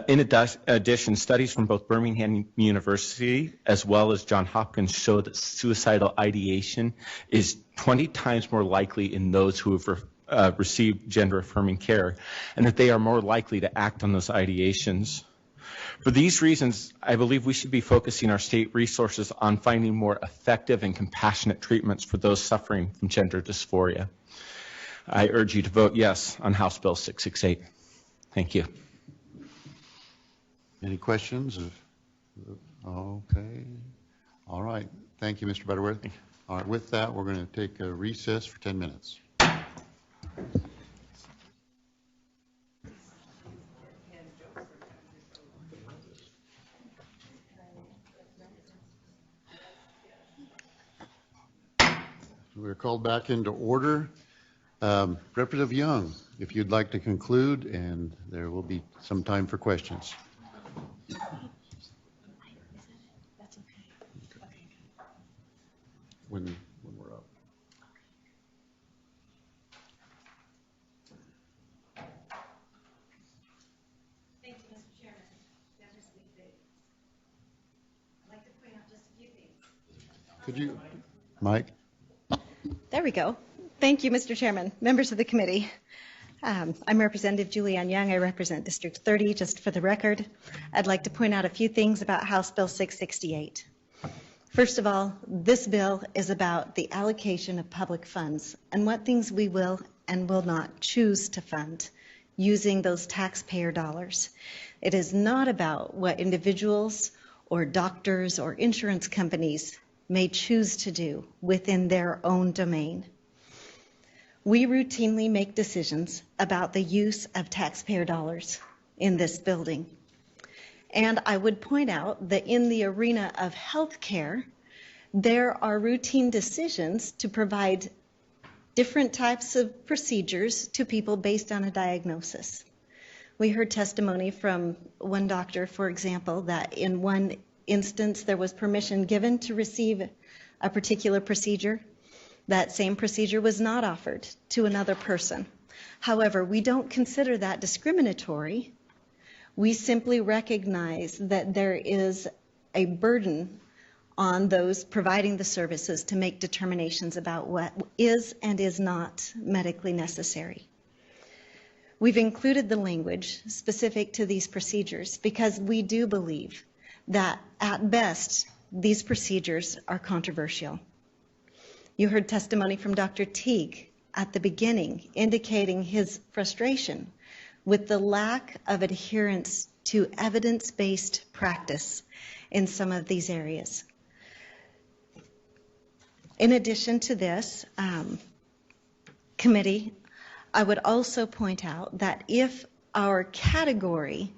Speaker 21: In addition, studies from both Birmingham University as well as Johns Hopkins show that suicidal ideation is 20 times more likely in those who have received gender-affirming care, and that they are more likely to act on those ideations. For these reasons, I believe we should be focusing our state resources on finding more effective and compassionate treatments for those suffering from gender dysphoria. I urge you to vote yes on House Bill 668. Thank you.
Speaker 17: Any questions? Okay. All right. Thank you, Mr. Butterworth. All right. With that, we're going to take a recess for 10 minutes. We're called back into order. Representative Young, if you'd like to conclude, and there will be some time for questions.
Speaker 6: That's okay.
Speaker 17: When we're up.
Speaker 23: Thank you, Mr. Chairman. Members of the committee. I'd like to point out just a few things.
Speaker 17: Could you, Mike?
Speaker 23: There we go. Thank you, Mr. Chairman, members of the committee. I'm Representative Julianne Young. I represent District 30. Just for the record, I'd like to point out a few things about House Bill 668. First of all, this bill is about the allocation of public funds and what things we will and will not choose to fund using those taxpayer dollars. It is not about what individuals or doctors or insurance companies may choose to do within their own domain. We routinely make decisions about the use of taxpayer dollars in this building. And I would point out that in the arena of healthcare, there are routine decisions to provide different types of procedures to people based on a diagnosis. We heard testimony from one doctor, for example, that in one instance there was permission given to receive a particular procedure. That same procedure was not offered to another person. However, we don't consider that discriminatory. We simply recognize that there is a burden on those providing the services to make determinations about what is and is not medically necessary. We've included the language specific to these procedures because we do believe that at best these procedures are controversial. You heard testimony from Dr. Teague at the beginning indicating his frustration with the lack of adherence to evidence-based practice in some of these areas. In addition to this, committee, I would also point out that if our category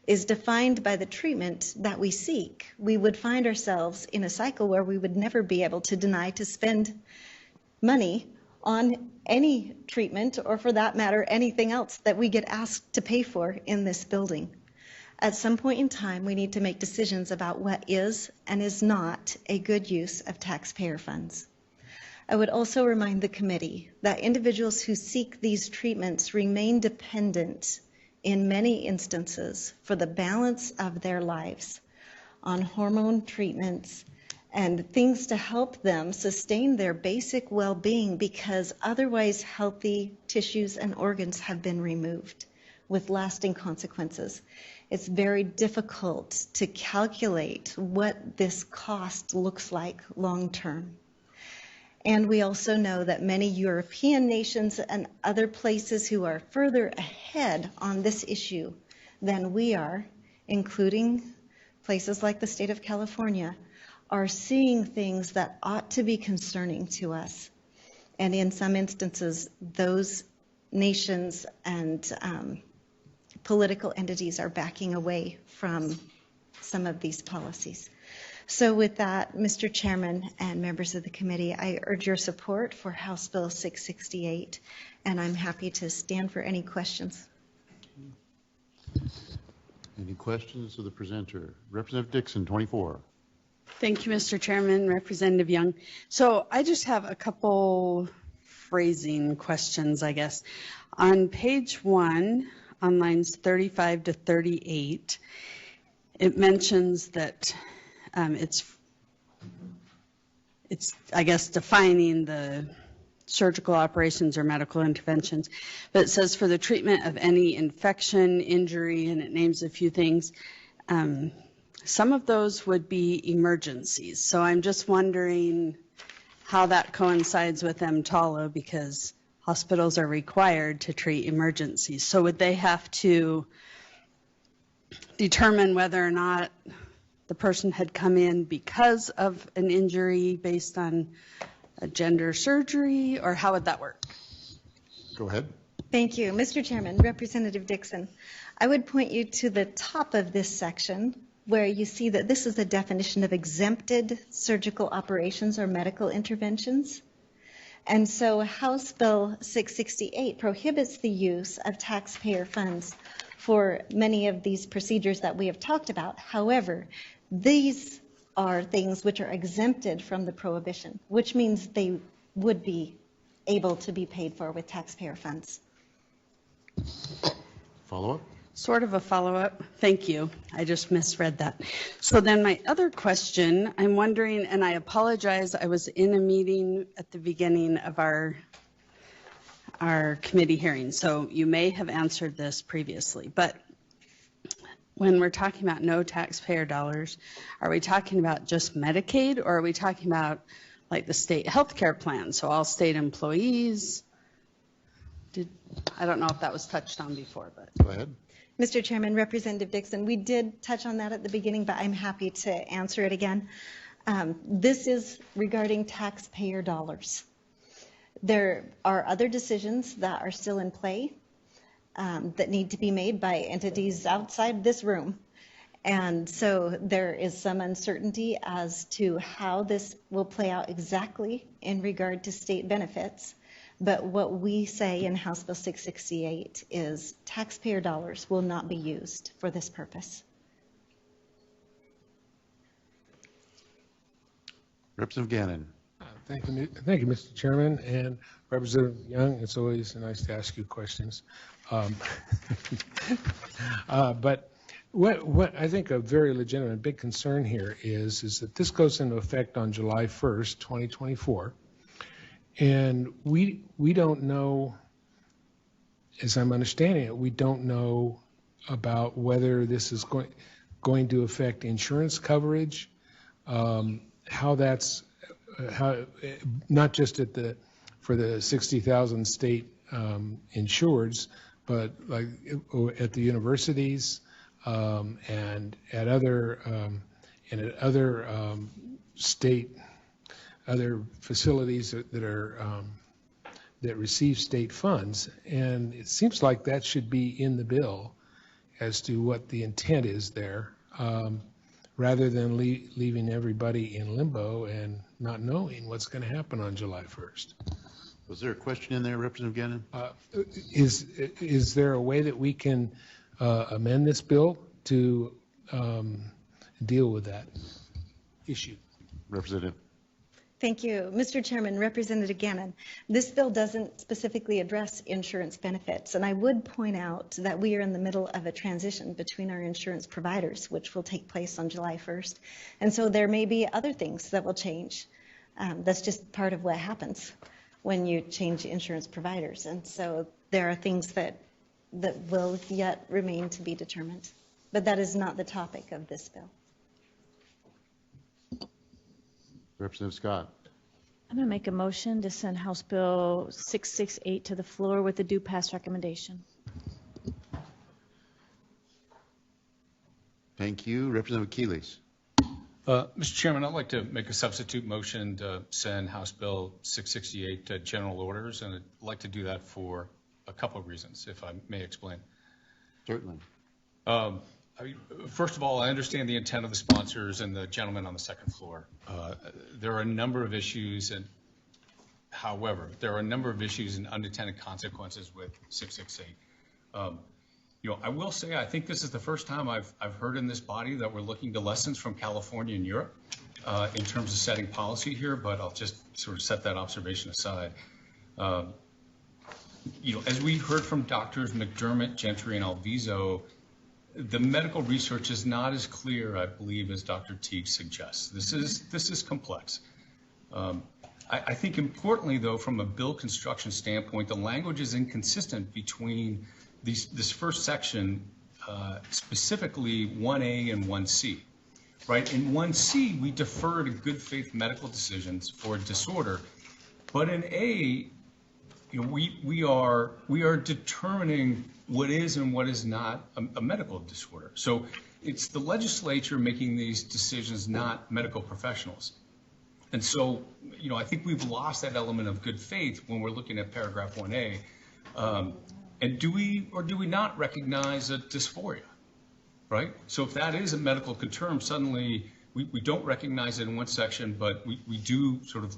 Speaker 23: is defined by the treatment that we seek, we would find ourselves in a cycle where we would never be able to deny to spend money on any treatment, or for that matter, anything else that we get asked to pay for in this building. At some point in time, we need to make decisions about what is and is not a good use of taxpayer funds. I would also remind the committee that individuals who seek these treatments remain dependent in many instances for the balance of their lives on hormone treatments and things to help them sustain their basic well-being, because otherwise healthy tissues and organs have been removed with lasting consequences. It's very difficult to calculate what this cost looks like long term. And we also know that many European nations and other places who are further ahead on this issue than we are, including places like the state of California, are seeing things that ought to be concerning to us. And in some instances, those nations and political entities are backing away from some of these policies. So with that, Mr. Chairman and members of the committee, I urge your support for House Bill 668, and I'm happy to stand for any questions.
Speaker 17: Any questions of the presenter? Representative Dixon, 24.
Speaker 7: Thank you, Mr. Chairman, Representative Young. So I just have a couple phrasing questions, I guess. On page 1, on lines 35 to 38, it mentions that it's I guess defining the surgical operations or medical interventions, but it says for the treatment of any infection, injury, and it names a few things. Some of those would be emergencies. So I'm just wondering how that coincides with EMTALA, because hospitals are required to treat emergencies. So would they have to determine whether or not the person had come in because of an injury based on a gender surgery, or how would that work?
Speaker 17: Go ahead.
Speaker 23: Thank you. Mr. Chairman, Representative Dixon, I would point you to the top of this section where you see that this is a definition of exempted surgical operations or medical interventions. And so House Bill 668 prohibits the use of taxpayer funds for many of these procedures that we have talked about. However, these are things which are exempted from the prohibition, which means they would be able to be paid for with taxpayer funds.
Speaker 17: Follow-up?
Speaker 7: Sort of a follow-up. Thank you. I just misread that. So then my other question, I'm wondering, and I apologize, I was in a meeting at the beginning of our committee hearing, so you may have answered this previously, but when we're talking about no taxpayer dollars, are we talking about just Medicaid, or are we talking about like the state health care plan, so all state employees? I don't know if that was touched on before, but.
Speaker 17: Go ahead.
Speaker 23: Mr. Chairman, Representative Dixon, we did touch on that at the beginning, but I'm happy to answer it again. This is regarding taxpayer dollars. There are other decisions that are still in play that need to be made by entities outside this room. And so there is some uncertainty as to how this will play out exactly in regard to state benefits. But what we say in House Bill 668 is taxpayer dollars will not be used for this purpose.
Speaker 17: Representative Gannon.
Speaker 8: Thank you, Mr. Chairman, and Representative Young. It's always nice to ask you questions. But what I think a very legitimate big concern here is that this goes into effect on July 1st, 2024, and we don't know, as I'm understanding it, we don't know about whether this is going to affect insurance coverage, how that's not just for the 60,000 state insureds, but like at the universities and at other other facilities that receive state funds. And it seems like that should be in the bill as to what the intent is there, rather than leaving everybody in limbo and not knowing what's going to happen on July 1st.
Speaker 17: Was there a question in there, Representative Gannon?
Speaker 8: Is there a way that we can amend this bill to deal with that issue?
Speaker 17: Representative.
Speaker 23: Thank you. Mr. Chairman, Representative Gannon, this bill doesn't specifically address insurance benefits, and I would point out that we are in the middle of a transition between our insurance providers, which will take place on July 1st, and so there may be other things that will change. That's just part of what happens when you change insurance providers, and so there are things that will yet remain to be determined, but that is not the topic of this bill.
Speaker 17: Representative Scott.
Speaker 6: I'm going to make a motion to send House Bill 668 to the floor with a due pass recommendation.
Speaker 17: Thank you. Representative Keelys.
Speaker 9: Mr. Chairman, I'd like to make a substitute motion to send House Bill 668 to general orders, and I'd like to do that for a couple of reasons, if I may explain.
Speaker 17: Certainly.
Speaker 9: First of all, I understand the intent of the sponsors and the gentleman on the second floor. There are a number of issues, however, there are a number of issues and unintended consequences with 668. I will say I think this is the first time I've heard in this body that we're looking to lessons from California and Europe in terms of setting policy here, but I'll just sort of set that observation aside. As we heard from Doctors McDermott, Gentry, and Alviso, the medical research is not as clear, I believe, as Dr. Teague suggests. This is complex. I think importantly, though, from a bill construction standpoint, the language is inconsistent between this first section, specifically 1A and 1C. Right? In 1C, we defer to good faith medical decisions for a disorder, but in A, we are determining what is and what is not a medical disorder. So it's the legislature making these decisions, not medical professionals. And so, I think we've lost that element of good faith when we're looking at paragraph 1A. And do we or do we not recognize a dysphoria, right? So if that is a medical term, suddenly we don't recognize it in one section, but we do sort of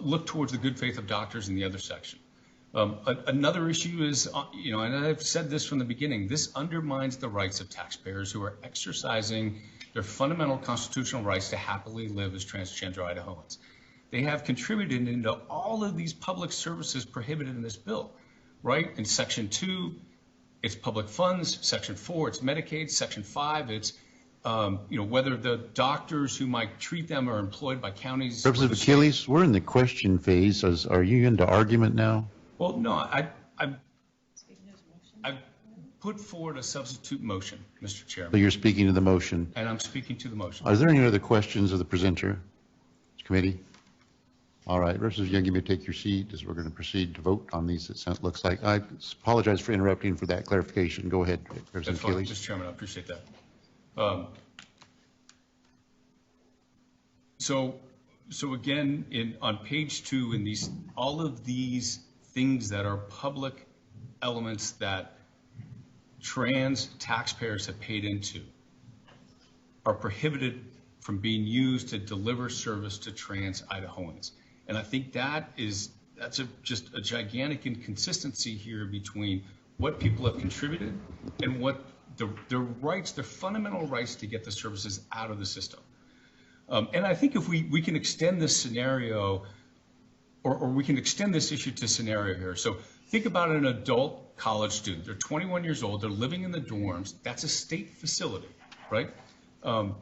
Speaker 9: look towards the good faith of doctors in the other section. Another issue is, and I've said this from the beginning, this undermines the rights of taxpayers who are exercising their fundamental constitutional rights to happily live as transgender Idahoans. They have contributed into all of these public services prohibited in this bill, right? In Section 2, it's public funds. Section 4, it's Medicaid. Section 5, it's whether the doctors who might treat them are employed by counties.
Speaker 17: Representative Keelys, we're in the question phase. Are you into argument now?
Speaker 9: Well, no, I put forward a substitute motion, Mr. Chairman.
Speaker 17: So you're speaking to the motion.
Speaker 9: And I'm speaking to the motion.
Speaker 17: Are there any other questions of the presenter, committee? All right, Representative Young, you may take your seat as we're going to proceed to vote on these, it looks like. I apologize for interrupting for that clarification. Go ahead, Representative Keelys.
Speaker 9: Mr. Chairman, I appreciate that. So again, on page 2, in all of these things that are public elements that trans taxpayers have paid into are prohibited from being used to deliver service to trans Idahoans. And I think that is that's just a gigantic inconsistency here between what people have contributed and what their rights, their fundamental rights to get the services out of the system. And I think if we can extend this scenario, or we can extend this issue to scenario here. So think about an adult college student. They're 21 years old. They're living in the dorms. That's a state facility, right? And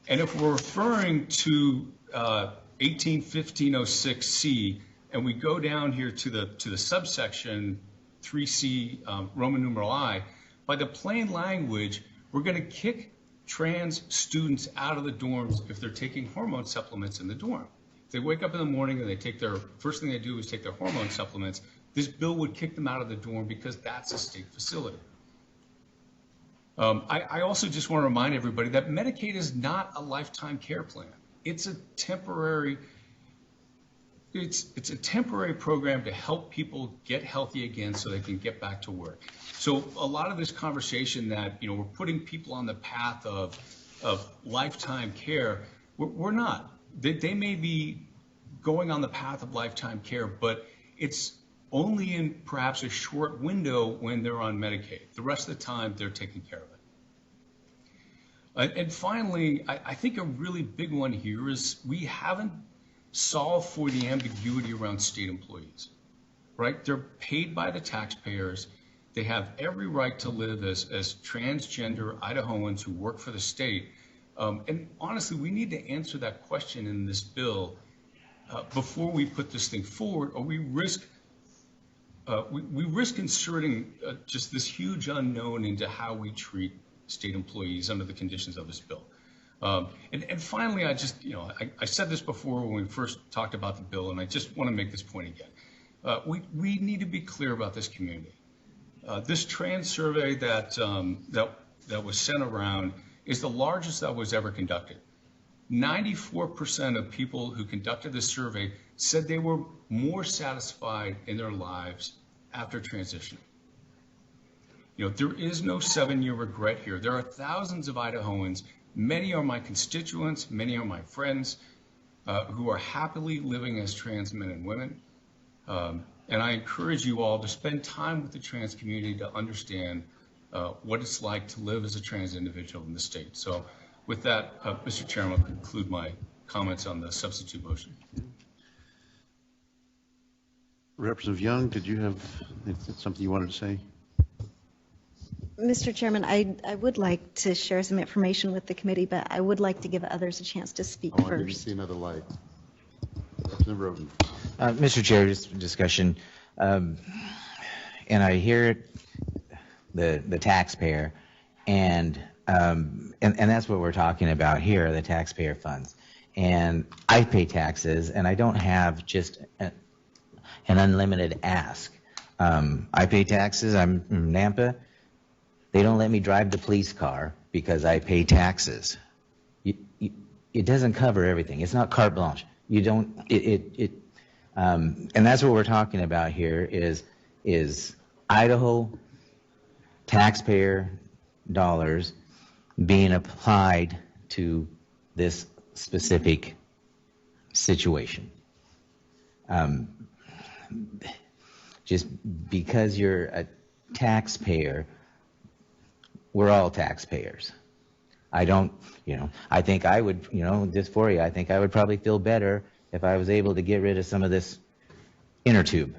Speaker 9: if we're referring to 181506C, and we go down here to the subsection 3C Roman numeral I, by the plain language, we're going to kick trans students out of the dorms if they're taking hormone supplements in the dorm. If they wake up in the morning and they take first thing they do is take their hormone supplements, this bill would kick them out of the dorm because that's a state facility. I also just want to remind everybody that Medicaid is not a lifetime care plan. It's a temporary program to help people get healthy again so they can get back to work. So a lot of this conversation that, we're putting people on the path of lifetime care, we're not. They may be going on the path of lifetime care, but it's only in perhaps a short window when they're on Medicaid. The rest of the time, they're taking care of it. And finally, I think a really big one here is we haven't solved for the ambiguity around state employees, right? They're paid by the taxpayers. They have every right to live as transgender Idahoans who work for the state. And honestly, we need to answer that question in this bill before we put this thing forward, or we risk inserting just this huge unknown into how we treat state employees under the conditions of this bill. And finally, I said this before when we first talked about the bill, and I just want to make this point again. We need to be clear about this community. This trans survey that was sent around is the largest that was ever conducted. 94% of people who conducted this survey said they were more satisfied in their lives after transitioning. There is no 7-year regret here. There are thousands of Idahoans, many are my constituents, many are my friends, who are happily living as trans men and women. And I encourage you all to spend time with the trans community to understand what it's like to live as a trans individual in the state. So with that, Mr. Chairman, I'll conclude my comments on the substitute motion.
Speaker 17: Representative Young, did you have something you wanted to say?
Speaker 23: Mr. Chairman, I would like to share some information with the committee, but I would like to give others a chance to speak
Speaker 17: I want to
Speaker 23: first.
Speaker 17: see another light. Representative Roden.
Speaker 2: Mr. Chair, just discussion, and I hear the taxpayer, and that's what we're talking about here, the taxpayer funds. And I pay taxes, and I don't have just an unlimited ask. I pay taxes. I'm in Nampa. They don't let me drive the police car because I pay taxes. It doesn't cover everything. It's not carte blanche. You don't. And that's what we're talking about here is Idaho taxpayer dollars being applied to this specific situation. Just because you're a taxpayer, we're all taxpayers. I don't, I think I would, just for you, I think I would probably feel better if I was able to get rid of some of this inner tube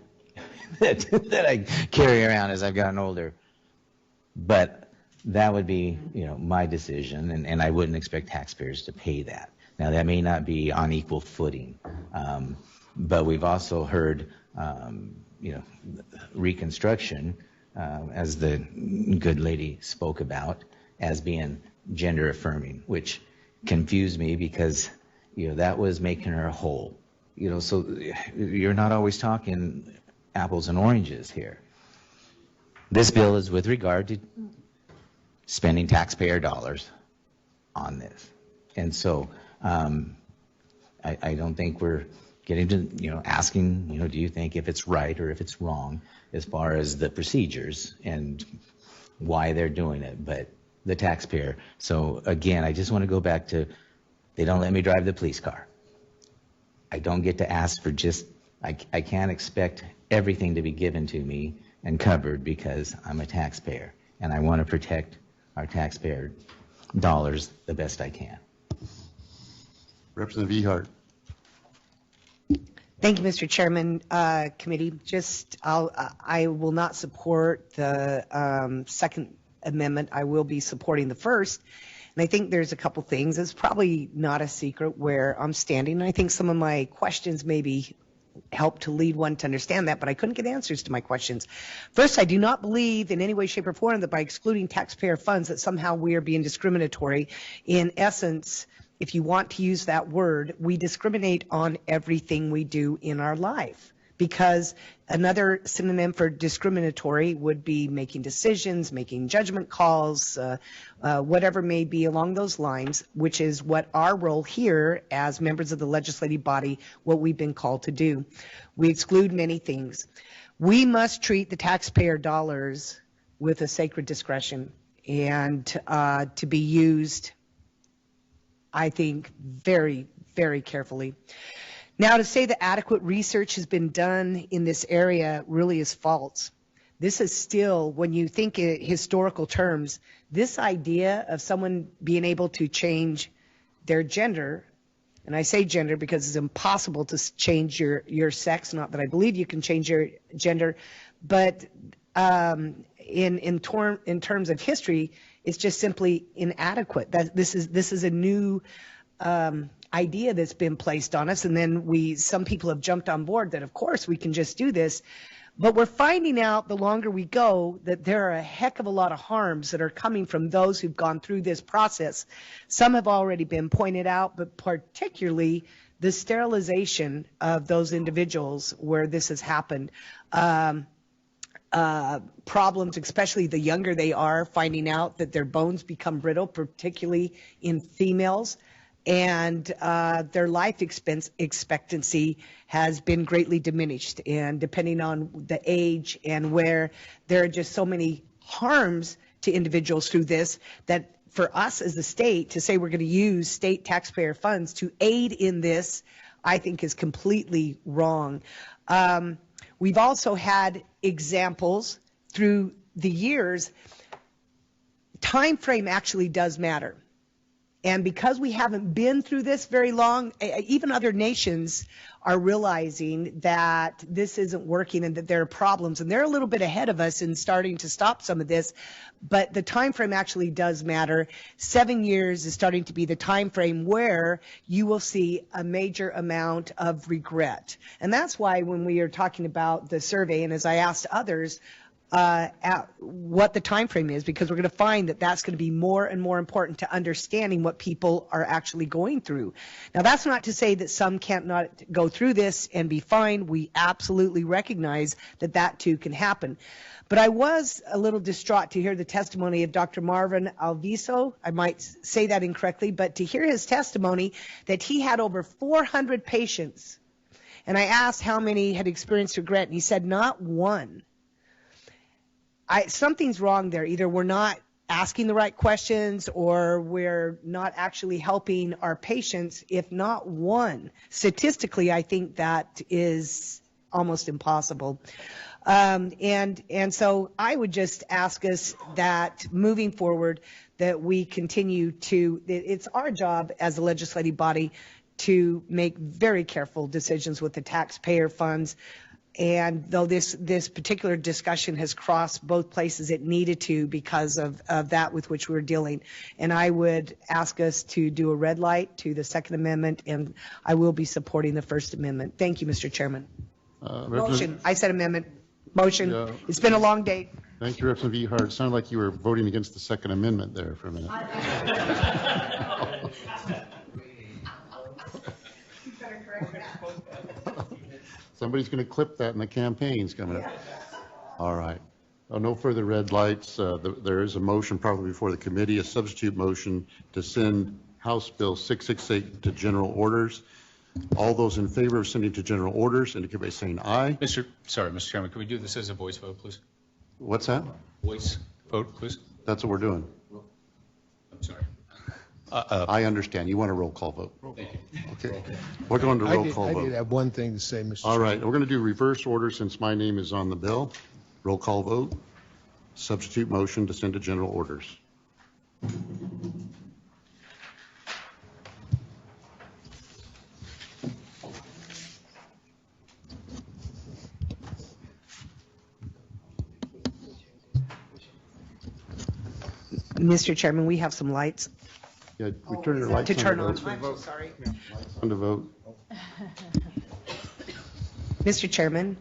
Speaker 2: that I carry around as I've gotten older. But that would be, my decision, and I wouldn't expect taxpayers to pay that. Now, that may not be on equal footing, but we've also heard, reconstruction, as the good lady spoke about, as being gender affirming, which confused me because, that was making her whole. So you're not always talking apples and oranges here. This bill is with regard to spending taxpayer dollars on this. And so I don't think we're getting to, asking, do you think if it's right or if it's wrong as far as the procedures and why they're doing it, but the taxpayer. So again, I just want to go back to, they don't let me drive the police car. I don't get to ask for just I can't expect everything to be given to me and covered because I'm a taxpayer, and I want to protect our taxpayer dollars the best I can.
Speaker 17: Representative Ehart.
Speaker 22: Thank you, Mr. Chairman. Committee, I will not support the Second Amendment. I will be supporting the first. And I think there's a couple things. It's probably not a secret where I'm standing. And I think some of my questions maybe help to lead one to understand that, but I couldn't get answers to my questions. First, I do not believe in any way, shape, or form that by excluding taxpayer funds that somehow we are being discriminatory. In essence, if you want to use that word, we discriminate on everything we do in our life, because another synonym for discriminatory would be making decisions, making judgment calls, whatever may be along those lines, which is what our role here as members of the legislative body, what we've been called to do. We exclude many things. We must treat the taxpayer dollars with a sacred discretion and to be used, I think, very, very carefully. Now, to say that adequate research has been done in this area really is false. This is still, when you think in historical terms, this idea of someone being able to change their gender, and I say gender because it's impossible to change your sex, not that I believe you can change your gender, but in terms of history, it's just simply inadequate. This is a new idea that's been placed on us, and then some people have jumped on board that of course we can just do this, but we're finding out the longer we go that there are a heck of a lot of harms that are coming from those who've gone through this process. Some have already been pointed out, but particularly the sterilization of those individuals where this has happened. Problems, especially the younger they are, finding out that their bones become brittle, particularly in females, and their life expectancy has been greatly diminished. And depending on the age and where, there are just so many harms to individuals through this that for us as the state to say we're going to use state taxpayer funds to aid in this, I think is completely wrong. We've also had examples through the years. Time frame actually does matter. And because we haven't been through this very long, even other nations are realizing that this isn't working and that there are problems. And they're a little bit ahead of us in starting to stop some of this. But the time frame actually does matter. 7 years is starting to be the time frame where you will see a major amount of regret. And that's why when we are talking about the survey, and as I asked others, what the time frame is, because we're going to find that that's going to be more and more important to understanding what people are actually going through. Now, that's not to say that some can't not go through this and be fine. We absolutely recognize that that too can happen. But I was a little distraught to hear the testimony of Dr. Marvin Alviso. I might say that incorrectly, but to hear his testimony that he had over 400 patients. And I asked how many had experienced regret, and he said not one. Something's wrong there. Either we're not asking the right questions or we're not actually helping our patients, if not one. Statistically, I think that is almost impossible. And so I would just ask us that moving forward that we continue to, it's our job as a legislative body to make very careful decisions with the taxpayer funds. And though this particular discussion has crossed both places, it needed to because of that with which we're dealing. And I would ask us to do a red light to the Second Amendment, and I will be supporting the First Amendment. Thank you, Mr. Chairman. Motion. I said amendment. Motion. Yeah. It's been a long day.
Speaker 17: Thank you, Representative Ehart. It sounded like you were voting against the Second Amendment there for a minute. Somebody's going to clip that in the campaigns coming up. All right. No further red lights. There is a motion probably before the committee, a substitute motion to send House Bill 668 to general orders. All those in favor of sending to general orders indicate by saying aye.
Speaker 9: Mr. Chairman, can we do this as a voice vote, please?
Speaker 17: What's that?
Speaker 9: Voice vote, please.
Speaker 17: That's what we're doing.
Speaker 9: I'm sorry.
Speaker 17: I understand. You want a roll call vote. Okay. We're going to roll call
Speaker 8: I
Speaker 17: vote.
Speaker 8: did have one thing to say, Mr.
Speaker 17: All right,
Speaker 8: Chairman.
Speaker 17: we're going to do reverse order since my name is on the bill. Roll call vote. Substitute motion to send to general orders.
Speaker 22: Mr. Chairman, we have some lights.
Speaker 17: Yeah, we turn your lights
Speaker 22: To
Speaker 17: on.
Speaker 22: turn on.
Speaker 17: vote.
Speaker 22: I'm so sorry.
Speaker 17: On to vote.
Speaker 22: Mr. Chairman,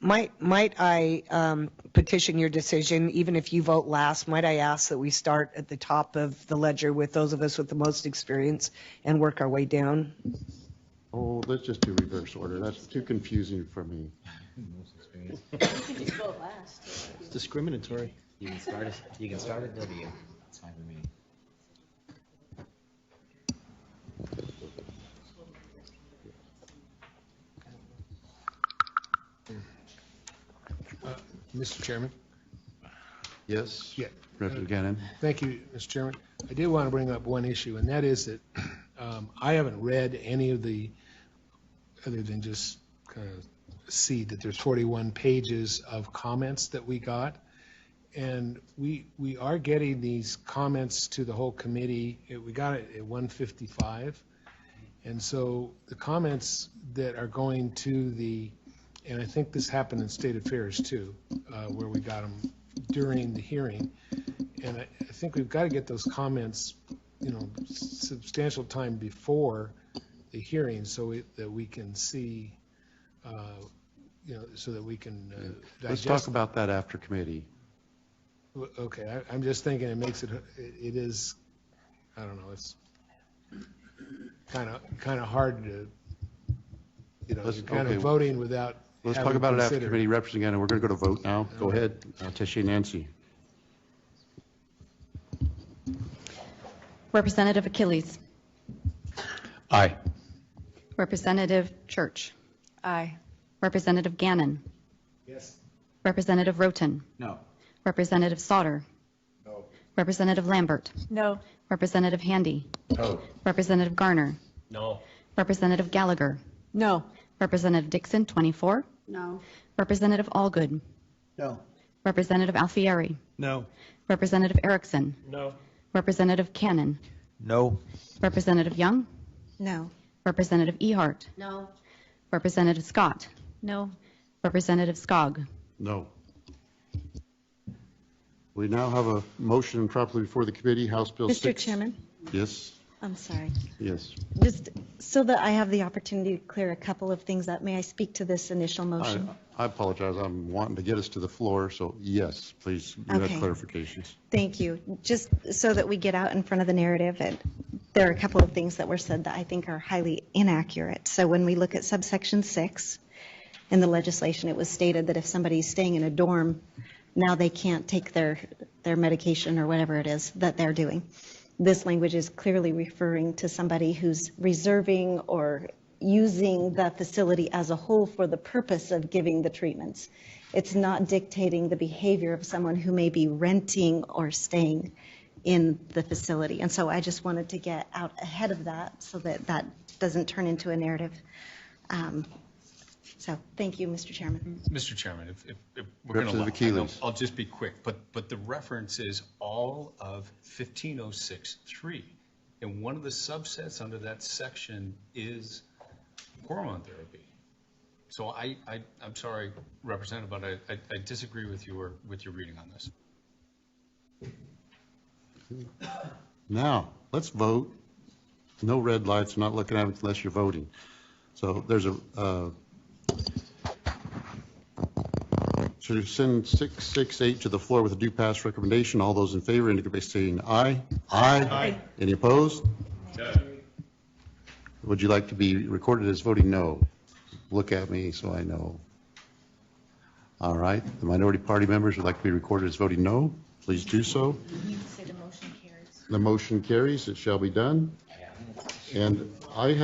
Speaker 22: might I petition your decision, even if you vote last, might I ask that we start at the top of the ledger with those of us with the most experience and work our way down?
Speaker 17: Oh, let's just do reverse order. That's too confusing for me.
Speaker 10: It's discriminatory.
Speaker 2: You can start at W. It's fine with me.
Speaker 8: Mr. Chairman?
Speaker 17: Yes?
Speaker 8: Yeah.
Speaker 17: Representative Gannon?
Speaker 8: Thank you, Mr. Chairman. I did want to bring up one issue, and that is that I haven't read any of the, other than just kind of see that there's 41 pages of comments that we got. And we are getting these comments to the whole committee. We got it at 1:55. And so the comments that are going to the, and I think this happened in State Affairs too, where we got them during the hearing. And I think we've got to get those comments, substantial time before the hearing so that we can see, so that we can
Speaker 17: Let's
Speaker 8: digest.
Speaker 17: talk about that after committee.
Speaker 8: Okay, I'm just thinking it makes it is, I don't know, it's kind of hard to,
Speaker 17: Okay.
Speaker 8: voting without.
Speaker 17: Let's
Speaker 8: having
Speaker 17: talk about it after
Speaker 8: considered.
Speaker 17: committee. Representative Gannon, we're going to go to vote now. Go ahead, Tessie Nancy.
Speaker 11: Representative Achilles.
Speaker 21: Aye.
Speaker 11: Representative Church.
Speaker 7: Aye.
Speaker 11: Representative Gannon.
Speaker 8: Yes.
Speaker 11: Representative Roten.
Speaker 2: No.
Speaker 11: Representative Sauter.
Speaker 2: No.
Speaker 11: Representative Lambert.
Speaker 6: No.
Speaker 11: Representative Handy.
Speaker 2: No.
Speaker 11: Representative Garner.
Speaker 10: No.
Speaker 11: Representative Gallagher.
Speaker 6: No.
Speaker 11: Representative Dixon, 24.
Speaker 7: No.
Speaker 11: Representative Allgood.
Speaker 1: No.
Speaker 11: Representative Alfieri.
Speaker 10: No.
Speaker 11: Representative Erickson.
Speaker 10: No.
Speaker 11: Representative Cannon.
Speaker 2: No.
Speaker 11: Representative Young.
Speaker 23: No.
Speaker 11: Representative Ehart.
Speaker 7: No.
Speaker 11: Representative Scott.
Speaker 6: No.
Speaker 11: Representative Skog.
Speaker 17: No. We now have a motion properly before the committee, House Bill 6.
Speaker 23: Mr. Chairman,
Speaker 17: Yes,
Speaker 23: I'm sorry.
Speaker 17: yes.
Speaker 23: Just so that I have the opportunity to clear a couple of things up, may I speak to this initial motion?
Speaker 17: I apologize. I'm wanting to get us to the floor, so yes, please, you have
Speaker 23: Okay.
Speaker 17: clarifications.
Speaker 23: Thank you. Just so that we get out in front of the narrative, and there are a couple of things that were said that I think are highly inaccurate. So when we look at subsection 6 in the legislation, it was stated that if somebody's staying in a dorm, now they can't take their medication or whatever it is that they're doing. This language is clearly referring to somebody who's reserving or using the facility as a whole for the purpose of giving the treatments. It's not dictating the behavior of someone who may be renting or staying in the facility. And so I just wanted to get out ahead of that so that that doesn't turn into a narrative. So thank you, Mr. Chairman.
Speaker 9: Mr. Chairman, if we're going to
Speaker 17: Representative
Speaker 9: allow,
Speaker 17: Achilles.
Speaker 9: I'll just be quick, but the reference is all of 1506.3. And one of the subsets under that section is hormone therapy. So I'm sorry, Representative, but I disagree with your reading on this.
Speaker 17: Now, let's vote. No red lights, not looking at it unless you're voting. So there's a, to send 668 to the floor with a due pass recommendation. All those in favor indicate by saying aye. Aye. Any opposed? Would you like to be recorded as voting no? Look at me so I know. All right, the minority party members would like to be recorded as voting no. Please do so. The motion carries. It shall be done. And I